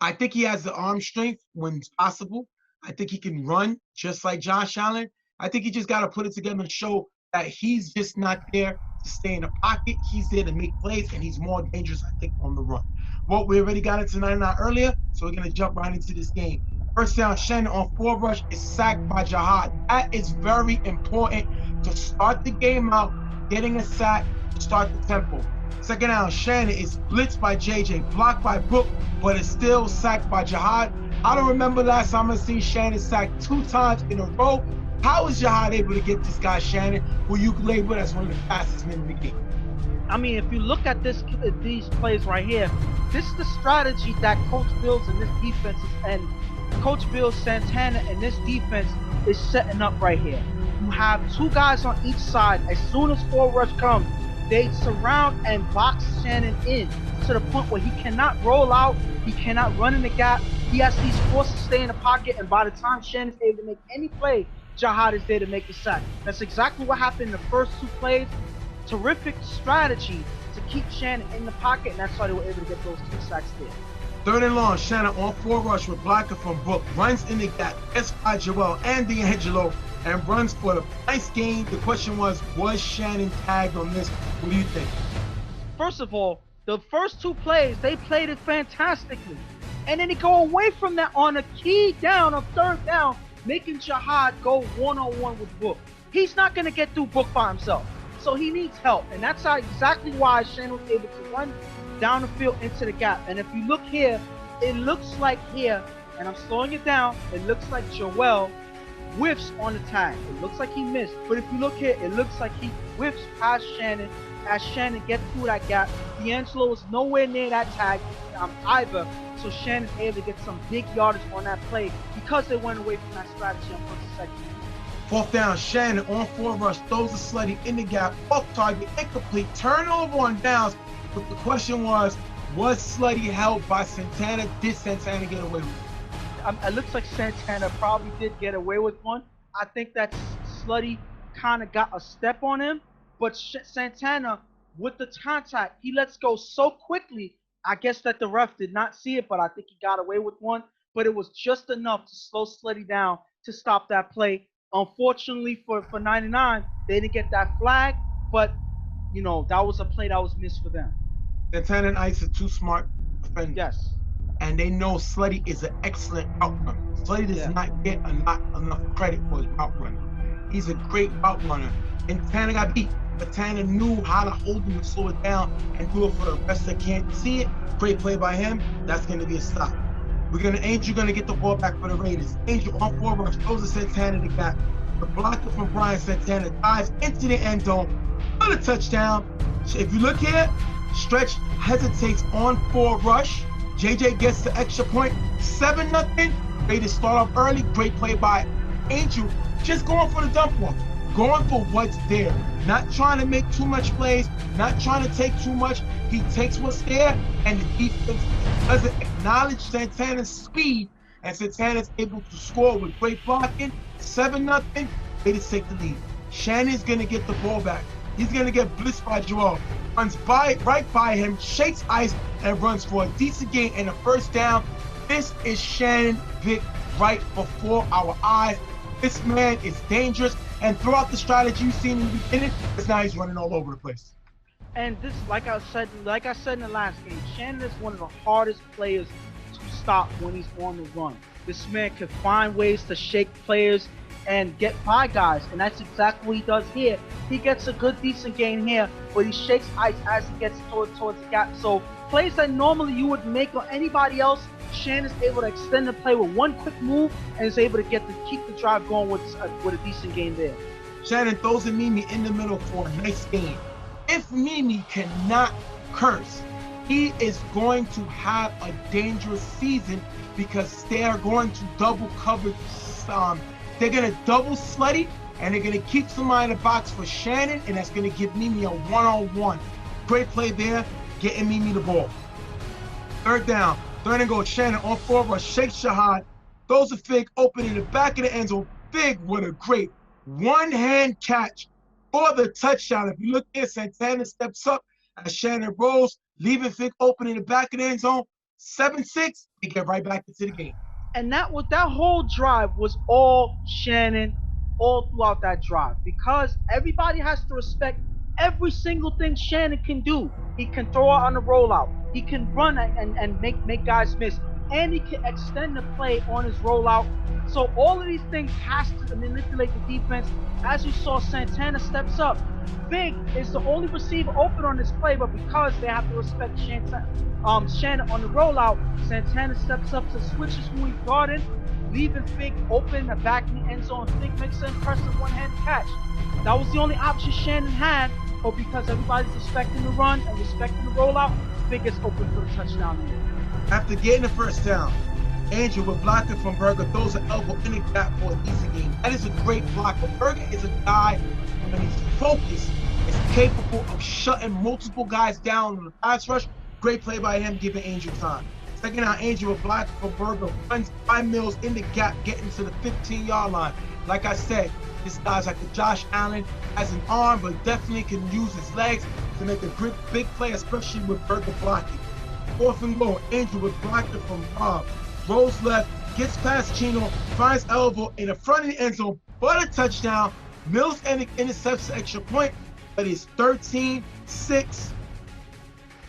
I think he has the arm strength when it's possible. I think he can run just like Josh Allen. I think he just got to put it together and show that he's just not there to stay in the pocket. He's there to make plays, and he's more dangerous, I think, on the run. Well, we already got into 99 earlier, so we're going to jump right into this game. First down, Shannon on 4 rush is sacked by Jihad. That is very important to start the game out, getting a sack to start the tempo. Second down, Shannon is blitzed by JJ, blocked by Book, but is still sacked by Jihad. I don't remember last time I seen Shannon sacked 2 times in a row. How is Jihad able to get this guy, Shannon, who you can label as one of the fastest men in the game? I mean, if you look at these plays right here, this is the strategy that Coach Bills and this defense and Coach Bills, Santana, and this defense is setting up right here. You have 2 guys on each side. As soon as 4 rush comes, they surround and box Shannon in to the point where he cannot roll out, he cannot run in the gap. He has these forced to stay in the pocket, and by the time Shannon's able to make any play, Jihad is there to make the sack. That's exactly what happened in the first 2 plays. Terrific strategy to keep Shannon in the pocket, and that's how they were able to get those 2 sacks there. Third and long, Shannon on 4 rush with blocker from Book, runs in the gap, gets by Joel and D'Angelo, and runs for the nice gain. The question was Shannon tagged on this? What do you think? First of all, the first 2 plays, they played it fantastically. And then they go away from that on a key down of 3rd down, making Jihad go one-on-one with Book. He's not going to get through Book by himself. So he needs help. And that's exactly why Shannon was able to run down the field into the gap. And if you look here, it looks like here, and I'm slowing it down, it looks like Joel whiffs on the tag. It looks like he missed. But if you look here, it looks like he whiffs past Shannon as Shannon gets through that gap. D'Angelo is nowhere near that tag either. So Shannon's able to get some big yardage on that play because they went away from that strategy on 1st and 2nd. Fourth down, Shannon on 4 rush, throws a Slutty in the gap, off target, incomplete, turnover on downs. But the question was Slutty held by Santana? Did Santana get away with it? It looks like Santana probably did get away with one. I think that Slutty kind of got a step on him, but Santana, with the contact, he lets go so quickly. I guess that the ref did not see it, but I think he got away with one. But it was just enough to slow Slutty down to stop that play. Unfortunately for 99, they didn't get that flag, but that was a play that was missed for them. Santana and Ice are too smart defenders. Yes. And they know Slutty is an excellent route runner. Slutty does not get not enough credit for his route runner. He's a great route runner. And Tanner got beat, but Tanner knew how to hold him and slow it down and do it for the rest that can't see it. Great play by him. That's going to be a stop. Angel gonna get the ball back for the Raiders. Angel on 4 rush, throws to Santana the gap. The blocker from Brian Santana dives into the end zone for the touchdown. If you look here, Stretch hesitates on 4 rush. JJ gets the extra point, 7-0. Raiders start off early. Great play by Angel, just going for the dump off, going for what's there, not trying to make too much plays, not trying to take too much. He takes what's there, and the defense doesn't acknowledge Santana's speed, and Santana's able to score with great blocking. 7-0. Raiders take the lead. Shannon's gonna get the ball back. He's gonna get blitzed by Joel. Runs right by him, shakes Ice, and runs for a decent gain and a first down. This is Shannon Vick right before our eyes. This man is dangerous, and throughout the strategy you've seen in the beginning, it's now he's running all over the place. And this, like I said in the last game, Shannon is one of the hardest players to stop when he's on the run. This man can find ways to shake players and get by guys, and that's exactly what he does here. He gets a good, decent gain here, but he shakes Ice as he gets towards the gap. So plays that normally you would make on anybody else, Shannon is able to extend the play with one quick move and is able to keep the drive going with a decent gain there. Shannon throws a Mimi in the middle for a nice gain. If Mimi cannot curse, he is going to have a dangerous season because they are going to double cover. They're going to double Slutty, and they're going to keep somebody in the box for Shannon, and that's going to give Mimi a one-on-one. Great play there, getting Mimi the ball. Third down, third and goal. Shannon on 4 rush, shakes Shahad, throws a Fig open in the back of the end zone. Fig, what a great one-hand catch for the touchdown. If you look here, Santana steps up as Shannon rolls, leaving Fig open in the back of the end zone. 7-6, they get right back into the game. And that whole drive was all Shannon, all throughout that drive, because everybody has to respect every single thing Shannon can do. He can throw out on the rollout. He can run and make guys miss. And he can extend the play on his rollout. So all of these things has to manipulate the defense. As you saw, Santana steps up. Fig is the only receiver open on this play, but because they have to respect Shannon on the rollout, Santana steps up to switch his who he's guarding, leaving Fig open in the back of the end zone. Fig makes an impressive one-handed catch. That was the only option Shannon had, but because everybody's respecting the run and respecting the rollout, Fig gets open for the touchdown here. After getting the first down, Angel with blocking from Berger throws an elbow in the gap for an easy game. That is a great block. But Berger is a guy, when he's focused, is capable of shutting multiple guys down on the pass rush. Great play by him, giving Angel time. Second down, Angel with blocking from Berger runs by Mills in the gap, getting to the 15-yard line. Like I said, this guy's like a Josh Allen, has an arm, but definitely can use his legs to make a big play, especially with Berger blocking. Fourth and goal, Angel with blocking from Rob. Rolls left, gets past Chino, finds elbow in the front of the end zone for the touchdown. Mills intercepts the extra point, but it's 13-6,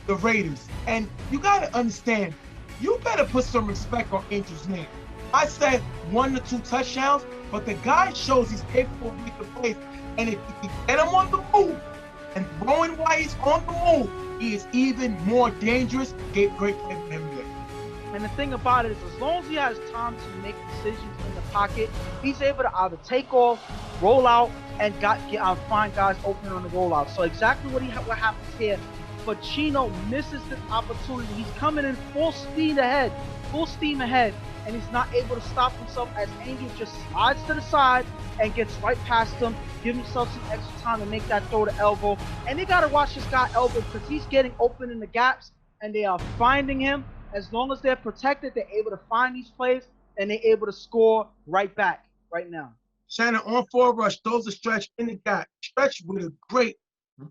the Raiders. And you got to understand, you better put some respect on Angel's name. I said 1 to 2 touchdowns, but the guy shows he's capable of making plays. And if you can get him on the move and throwing while he's on the move, he is even more dangerous. Great play for him there. And the thing about it is, as long as he has time to make decisions in the pocket, he's able to either take off, roll out, and find guys open on the rollout. So exactly what happens here. but Chino misses this opportunity. He's coming in full steam ahead, and he's not able to stop himself as Angel just slides to the side and gets right past him, give himself some extra time to make that throw to elbow. And they got to watch this guy elbow because he's getting open in the gaps, and they are finding him. As long as they're protected, they're able to find these plays, and they're able to score right back right now. Shannon on forward rush, throws a Stretch in the gap. Stretch with a great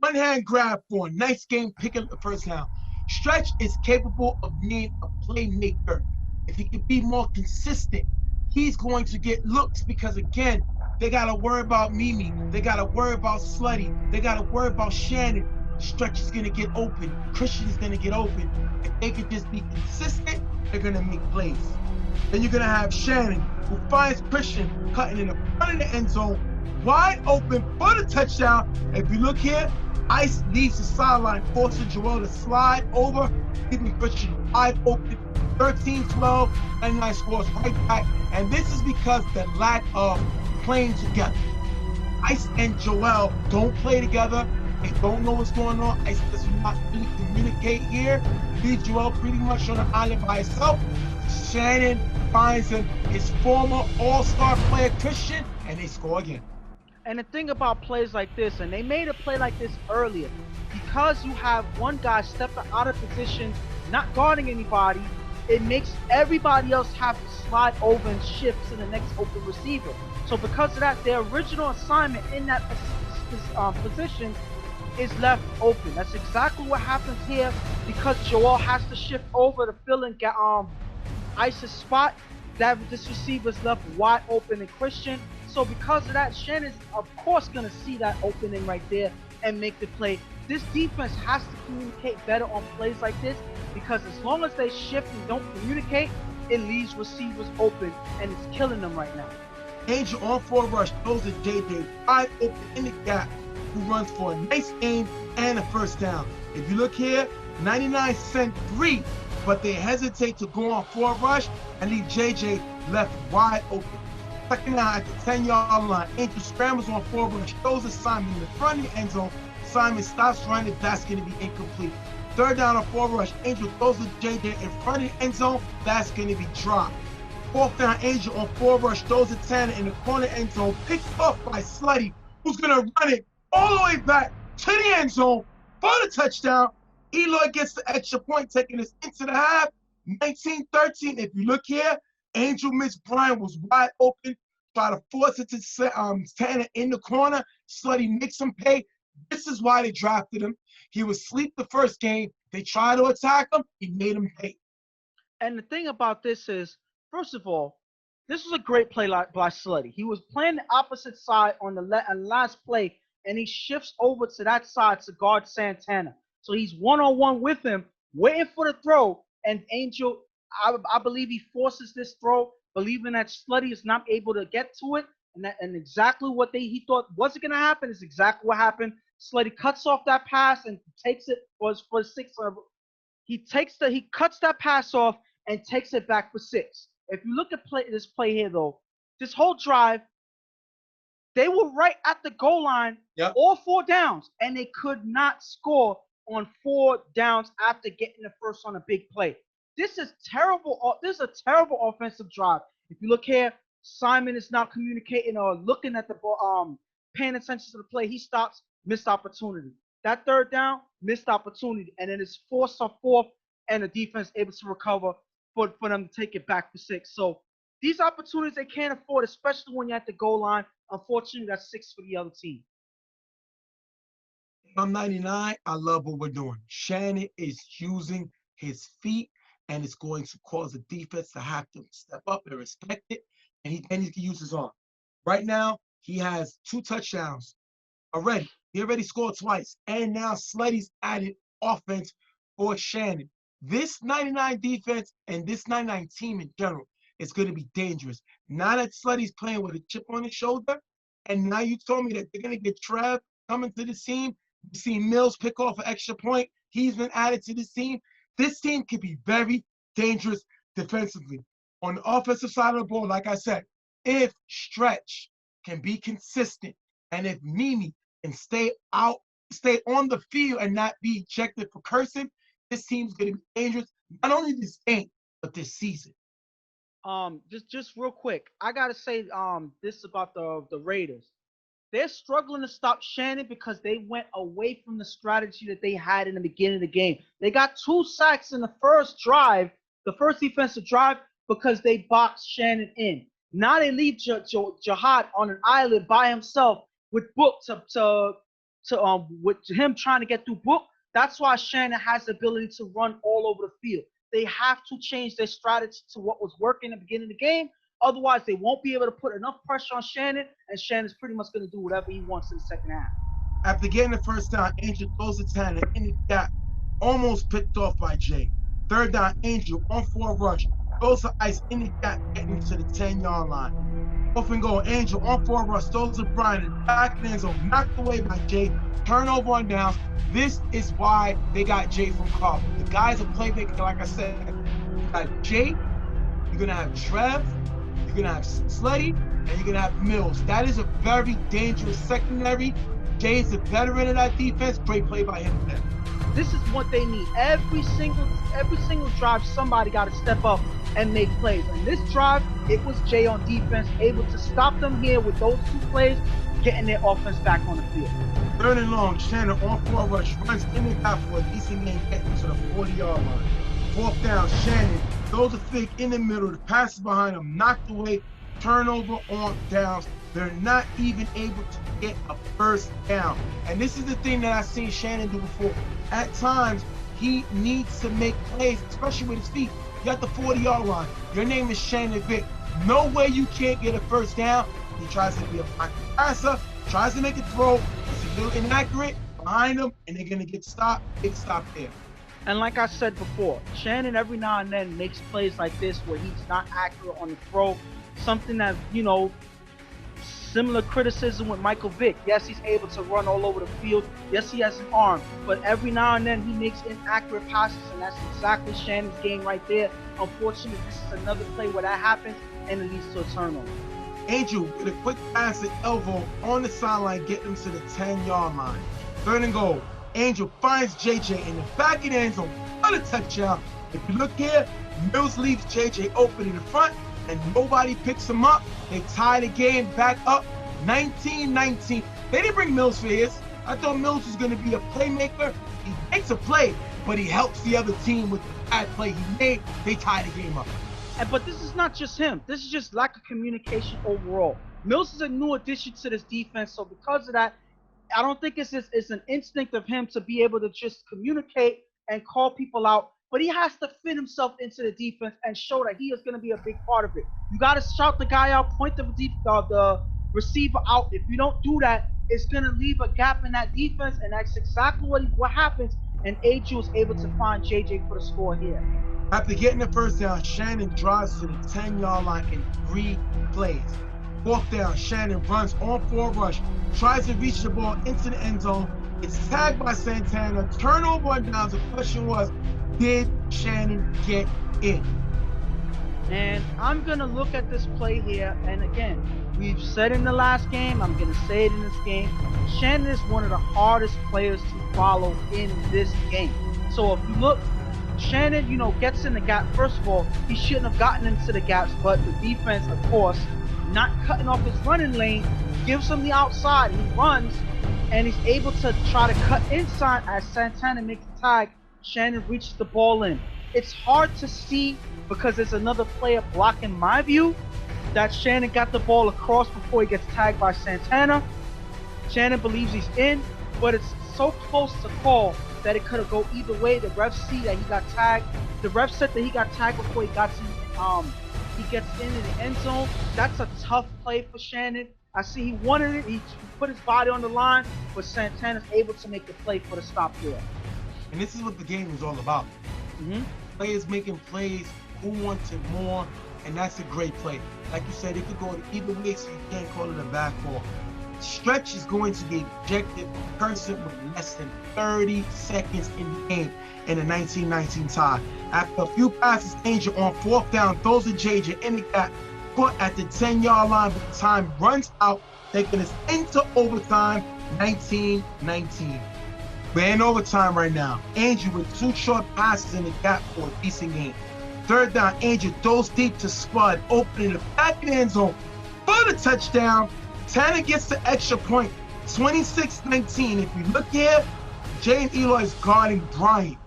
one-hand grab for a nice game, picking up the first down. Stretch is capable of being a playmaker. If he can be more consistent, he's going to get looks because, again, they got to worry about Mimi. They got to worry about Slutty. They got to worry about Shannon. Stretch is going to get open. Christian is going to get open. If they can just be consistent, they're going to make plays. Then you're going to have Shannon, who finds Christian cutting in the front of the end zone, wide open for the touchdown. If you look here, Ice leaves the sideline, forcing Joel to slide over, leaving Christian wide open. 13-12, and nice scores right back. And this is because the lack of playing together. Ice and Joel don't play together. They don't know what's going on. Ice does not really communicate here. Leaves Joel pretty much on the island by himself. Shannon finds him, his former all-star player Christian, and they score again. And the thing about plays like this, and they made a play like this earlier, because you have one guy stepping out of position, not guarding anybody, it makes everybody else have to slide over and shift to the next open receiver. So because of that, their original assignment in that position is left open. That's exactly what happens here because Joel has to shift over to fill in Ice's spot. That this receiver's left wide open and Christian. So because of that, Shannon's of course going to see that opening right there and make the play. This defense has to communicate better on plays like this because as long as they shift and don't communicate, it leaves receivers open and it's killing them right now. Angel on forward rush throws to JJ wide open in the gap, who runs for a nice aim and a first down. If you look here, 99 sent 3, but they hesitate to go on forward rush and leave JJ left wide open. Second down at the 10-yard line. Angel scrambles on forward rush, throws to Simon in the front of the end zone. Simon stops running, that's going to be incomplete. Third down on forward rush, Angel throws to JJ in front of the end zone, that's going to be dropped. Fourth down, Angel on forward rush, throws to Tanner in the corner end zone, picked off by Slutty, who's going to run it all the way back to the end zone for the touchdown. Eloy gets the extra point, taking us into the half. 19-13. If you look here, Angel missed Brian, was wide open, try to force it to Tanner in the corner. Slutty makes him pay. This is why they drafted him. He was asleep the first game. They tried to attack him. He made him pay. And the thing about this is, first of all, this was a great play by Slutty. He was playing the opposite side on the last play, and he shifts over to that side to guard Santana. So he's one-on-one with him, waiting for the throw, and Angel, I believe he forces this throw, believing that Slutty is not able to get to it, and exactly what he thought wasn't going to happen is exactly what happened. Slutty cuts off that pass and takes it for 6. He cuts that pass off and takes it back for 6. If you look at this play here, though, this whole drive, they were right at the goal line, yep, all 4 downs, and they could not score on 4 downs after getting the first on a big play. This is terrible. This is a terrible offensive drive. If you look here, Simon is not communicating or looking at the ball, paying attention to the play. He stops, missed opportunity. That third down, missed opportunity, and then it's forced on 4th, and the defense able to recover for them to take it back for 6. So these opportunities they can't afford, especially when you're at the goal line. Unfortunately, that's 6 for the other team. I'm 99. I love what we're doing. Shannon is using his feet, and it's going to cause the defense to have to step up and respect it, and he can use his arm. Right now, he has 2 touchdowns already. He already scored twice, and now Slutty's added offense for Shannon. This 99 defense and this 99 team in general is going to be dangerous. Now that Slutty's playing with a chip on his shoulder, and now you told me that they're going to get Trev coming to the team. You see Mills pick off an extra point. He's been added to this team. This team could be very dangerous defensively. On the offensive side of the ball, like I said, if Stretch can be consistent and if Mimi can stay out stay on the field and not be ejected for cursing, this team's going to be dangerous, not only this game, but this season. Just real quick, I gotta say this about the Raiders. They're struggling to stop Shannon because they went away from the strategy that they had in the beginning of the game. They got 2 sacks in the first drive, the first defensive drive, because they boxed Shannon in. Now they leave Jihad on an island by himself with Book with him trying to get through Book. That's why Shannon has the ability to run all over the field. They have to change their strategy to what was working in the beginning of the game. Otherwise, they won't be able to put enough pressure on Shannon, and Shannon's pretty much going to do whatever he wants in the second half. After getting the first down, Angel throws the 10 and in the gap, almost picked off by Jay. Third down, Angel on 4 rush, throws the ice in the gap, getting to the 10-yard line. Off and go, Angel on 4 rush, throws to Brian in the back of the end zone, knocked away by Jay. Turnover on downs. This is why they got Jay from Carver. The guy's a playmaker, like I said. You got Jay, you're going to have Trev, you're going to have Slutty, and you're going to have Mills. That is a very dangerous secondary. Jay is a veteran of that defense. Great play by him there. This is what they need. Every single drive, somebody got to step up and make plays. And this drive, it was Jay on defense, able to stop them here with those 2 plays, getting their offense back on the field. Third and long, Shannon on 4 rush, runs in the gap for a decent game, getting to the 40-yard line. 4th down, Shannon throws a fake in the middle. The pass is behind him, knocked away. Turnover on downs. They're not even able to get a first down. And this is the thing that I've seen Shannon do before. At times, he needs to make plays, especially with his feet. You're at the 40-yard line. Your name is Shannon Vick. No way you can't get a first down. He tries to be a pocket passer, tries to make a throw. It's a little inaccurate behind him, and they're going to get stopped. Big stop there. And like I said before, Shannon every now and then makes plays like this where he's not accurate on the throw. Something that, similar criticism with Michael Vick. Yes, he's able to run all over the field. Yes, he has an arm. But every now and then he makes inaccurate passes, and that's exactly Shannon's game right there. Unfortunately, this is another play where that happens, and it leads to a turnover. Angel with a quick pass at elbow on the sideline, getting him to the 10-yard line. 3rd and goal. Angel finds JJ in the back of the end zone. What a touchdown. If you look here, Mills leaves JJ open in the front, and nobody picks him up. They tie the game back up 19-19. They didn't bring Mills for his. I thought Mills was going to be a playmaker. He makes a play, but he helps the other team with the bad play he made. They tie the game up. But this is not just him. This is just lack of communication overall. Mills is a new addition to this defense, so because of that, I don't think it's an instinct of him to be able to just communicate and call people out, but he has to fit himself into the defense and show that he is going to be a big part of it. You got to shout the guy out, point the receiver out. If you don't do that, it's going to leave a gap in that defense, and that's exactly what happens, and AJ was able to find JJ for the score here. After getting the first down, Shannon drives to the 10-yard line in 3 plays. 4th down, Shannon runs on 4 rush, tries to reach the ball into the end zone. It's tagged by Santana. Turnover on downs. The question was, did Shannon get in? And I'm going to look at this play here, and again, we've said in the last game, I'm going to say it in this game, Shannon is one of the hardest players to follow in this game. So if you look, Shannon, gets in the gap. First of all, he shouldn't have gotten into the gaps, but the defense, of course, not cutting off his running lane, gives him the outside. He runs, and he's able to try to cut inside as Santana makes the tag. Shannon reaches the ball in. It's hard to see because there's another player blocking my view that Shannon got the ball across before he gets tagged by Santana. Shannon believes he's in, but it's so close to call that it could have go either way. The refs see that he got tagged. The ref said that he got tagged before he gets into the end zone. That's a tough play for Shannon. I see he wanted it. He put his body on the line, but Santana's able to make the play for the stop there. And this is what the game is all about. Players making plays, who wants it more, and that's a great play. Like you said, it could go either way, so you can't call it a bad call. Stretch is going to be ejected per person with less than 30 seconds in the game in the 1919 tie. After a few passes, Angel on 4th down throws a JJ in the gap, put at the 10-yard line, but the time runs out, taking us into overtime, 19-19. We're in overtime right now. Angel with 2 short passes in the gap for a decent game. Third down, Angel throws deep to Spud, opening the back of the end zone for the touchdown. Tanner gets the extra point, 26-19. If you look here, Jay and Eloy is guarding Bryant,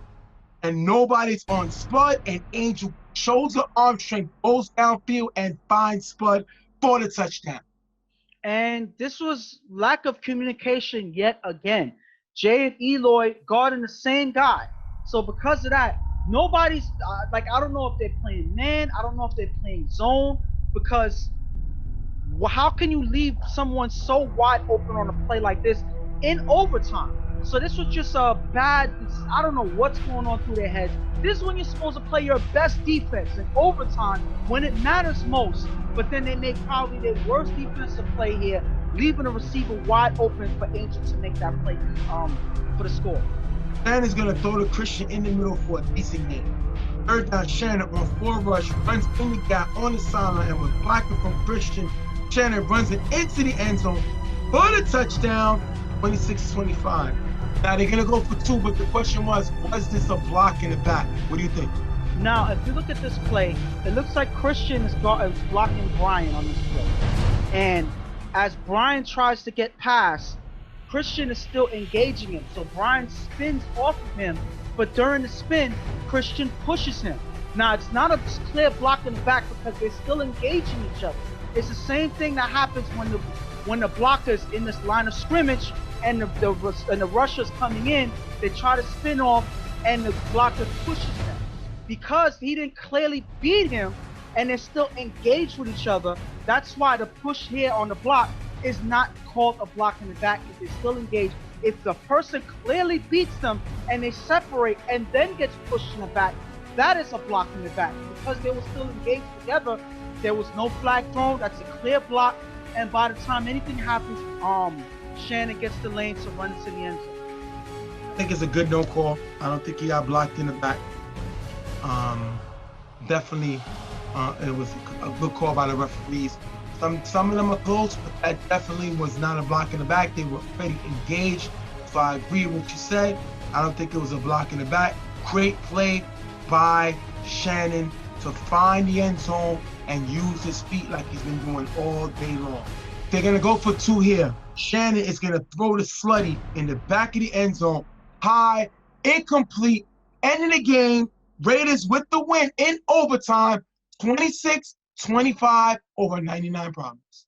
and nobody's on Spud, and Angel shows the arm strength, goes downfield, and finds Spud for the touchdown. And this was lack of communication yet again. Jay and Eloy guarding the same guy. So because of that, nobody's I don't know if they're playing man. I don't know if they're playing zone, because how can you leave someone so wide open on a play like this in overtime? So this was just a bad, I don't know what's going on through their heads. This is when you're supposed to play your best defense in overtime when it matters most. But then they make probably their worst defensive play here, leaving the receiver wide open for Angel to make that play for the score. Shannon's going to throw to Christian in the middle for a decent game. Third down, Shannon on 4 rush, runs in the gap on the sideline, and with blocking from Christian, Shannon runs it into the end zone for the touchdown, 26-25. Now they're going to go for 2, but the question was this a block in the back? What do you think? Now, if you look at this play, it looks like Christian is blocking Brian on this play. And as Brian tries to get past, Christian is still engaging him. So Brian spins off of him, but during the spin, Christian pushes him. Now, it's not a clear block in the back because they're still engaging each other. It's the same thing that happens when the blockers in this line of scrimmage and the rushers coming in, they try to spin off and the blocker pushes them. Because he didn't clearly beat him and they're still engaged with each other, that's why the push here on the block is not called a block in the back if they're still engaged. If the person clearly beats them and they separate and then gets pushed in the back, that is a block in the back. Because they were still engaged together, there was no flag thrown. That's a clear block. And by the time anything happens, Shannon gets the lane to run into the end zone. I think it's a good no call. I don't think he got blocked in the back. Definitely, it was a good call by the referees. Some of them are close, but that definitely was not a block in the back. They were pretty engaged. So I agree with what you said. I don't think it was a block in the back. Great play by Shannon to find the end zone and use his feet like he's been doing all day long. They're going to go for 2 here. Shannon is going to throw the slutty in the back of the end zone. High, incomplete, ending the game. Raiders with the win in overtime, 26-25 over 99 Problems.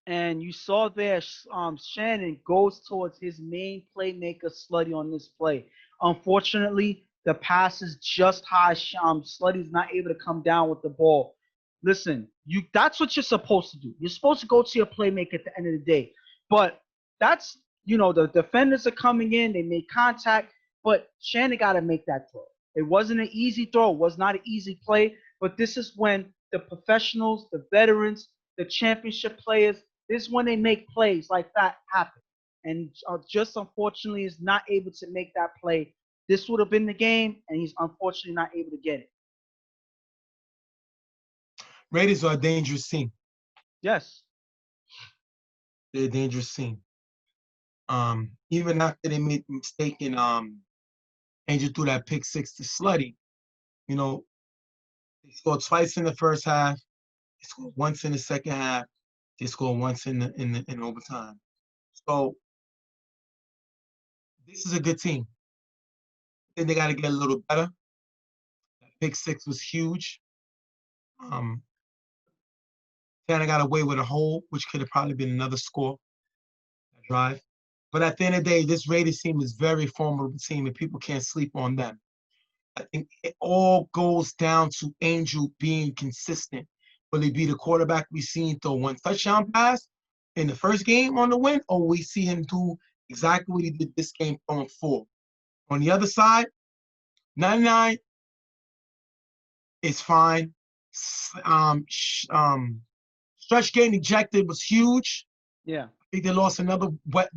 And you saw there, Shannon goes towards his main playmaker, Slutty, on this play. Unfortunately, the pass is just high. Slutty's not able to come down with the ball. Listen, that's what you're supposed to do. You're supposed to go to your playmaker at the end of the day. But that's, the defenders are coming in. They made contact. But Shannon got to make that throw. It wasn't an easy throw. It was not an easy play. But this is when the professionals, the veterans, the championship players, this is when they make plays like that happen. And just unfortunately is not able to make that play. This would have been the game, and he's unfortunately not able to get it. Raiders are a dangerous team. Yes. They're a dangerous team. Even after they made the mistake in Angel threw that pick 6 to Slutty, they scored twice in the first half. They scored once in the second half. They scored once in overtime. So this is a good team. I think they got to get a little better. That pick 6 was huge. Tanner got away with a hole, which could have probably been another score. Drive. But at the end of the day, this Raiders team is a very formidable team, and people can't sleep on them. I think it all goes down to Angel being consistent. Will he be the quarterback we seen throw 1 touchdown pass in the first game on the win, or will we see him do exactly what he did this game throwing 4? On the other side, 99 is fine. Stretch getting ejected was huge. Yeah. I think they lost another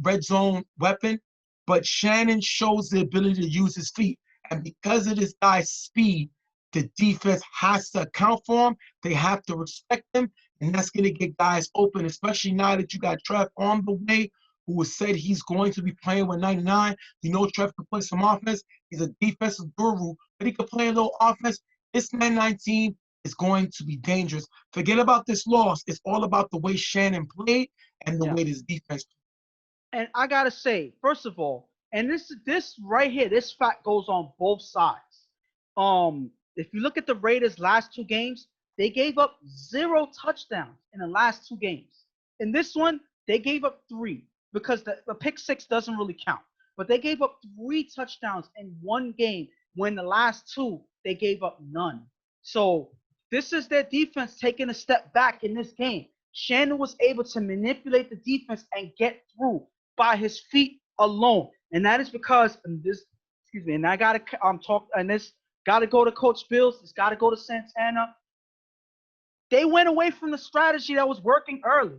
red zone weapon, but Shannon shows the ability to use his feet. And because of this guy's speed, the defense has to account for him. They have to respect him, and that's going to get guys open, especially now that you got Trev on the way, who has said he's going to be playing with 99. You know Trev can play some offense. He's a defensive guru, but he can play a little offense. This 99 team is going to be dangerous. Forget about this loss. It's all about the way Shannon played and the way this defense played. And I gotta say, first of all, and this right here, this fact goes on both sides. If you look at the Raiders' last 2 games, they gave up 0 touchdowns in the last 2 games. In this one, they gave up 3 because the pick 6 doesn't really count. But they gave up 3 touchdowns in 1 game when the last 2 they gave up none. So this is their defense taking a step back in this game. Shannon was able to manipulate the defense and get through by his feet alone, and that is because and I gotta talk, and this gotta go to Coach Bills. It's gotta go to Santana. They went away from the strategy that was working early,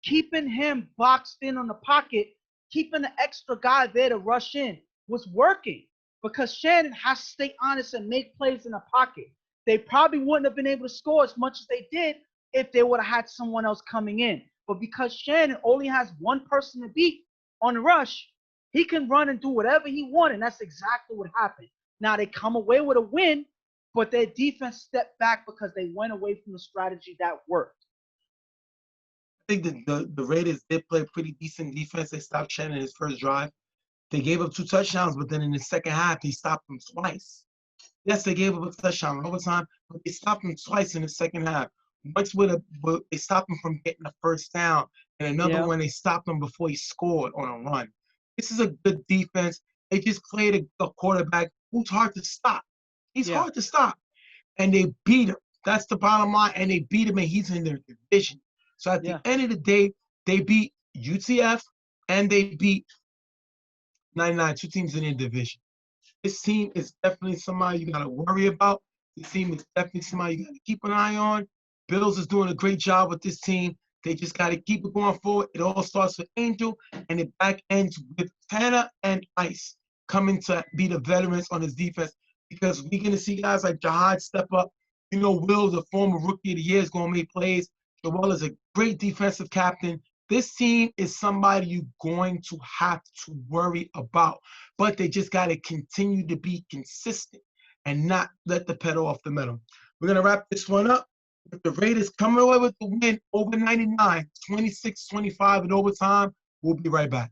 keeping him boxed in on the pocket, keeping the extra guy there to rush in was working because Shannon has to stay honest and make plays in the pocket. They probably wouldn't have been able to score as much as they did if they would have had someone else coming in. But because Shannon only has one person to beat on the rush, he can run and do whatever he wanted, and that's exactly what happened. Now, they come away with a win, but their defense stepped back because they went away from the strategy that worked. I think that the Raiders did play pretty decent defense. They stopped Shannon in his first drive. They gave up 2 touchdowns, but then in the second half, they stopped them twice. Yes, they gave up a touchdown in overtime, but they stopped them twice in the second half. Once they stopped him from getting a first down, and another one they stopped him before he scored on a run. This is a good defense. They just played a quarterback who's hard to stop. He's hard to stop, and they beat him. That's the bottom line, and they beat him, and he's in their division. So at the end of the day, they beat UTF and they beat 99, 2 teams in their division. This team is definitely somebody you got to worry about. This team is definitely somebody you got to keep an eye on. Bills is doing a great job with this team. They just got to keep it going forward. It all starts with Angel, and it back ends with Tanner and Ice coming to be the veterans on his defense because we're going to see guys like Jihad step up. You know, Will, the former Rookie of the Year, is going to make plays. Joel is a great defensive captain. This team is somebody you're going to have to worry about, but they just got to continue to be consistent and not let the pedal off the metal. We're going to wrap this one up with the Raiders coming away with the win over 99, 26-25 in overtime. We'll be right back.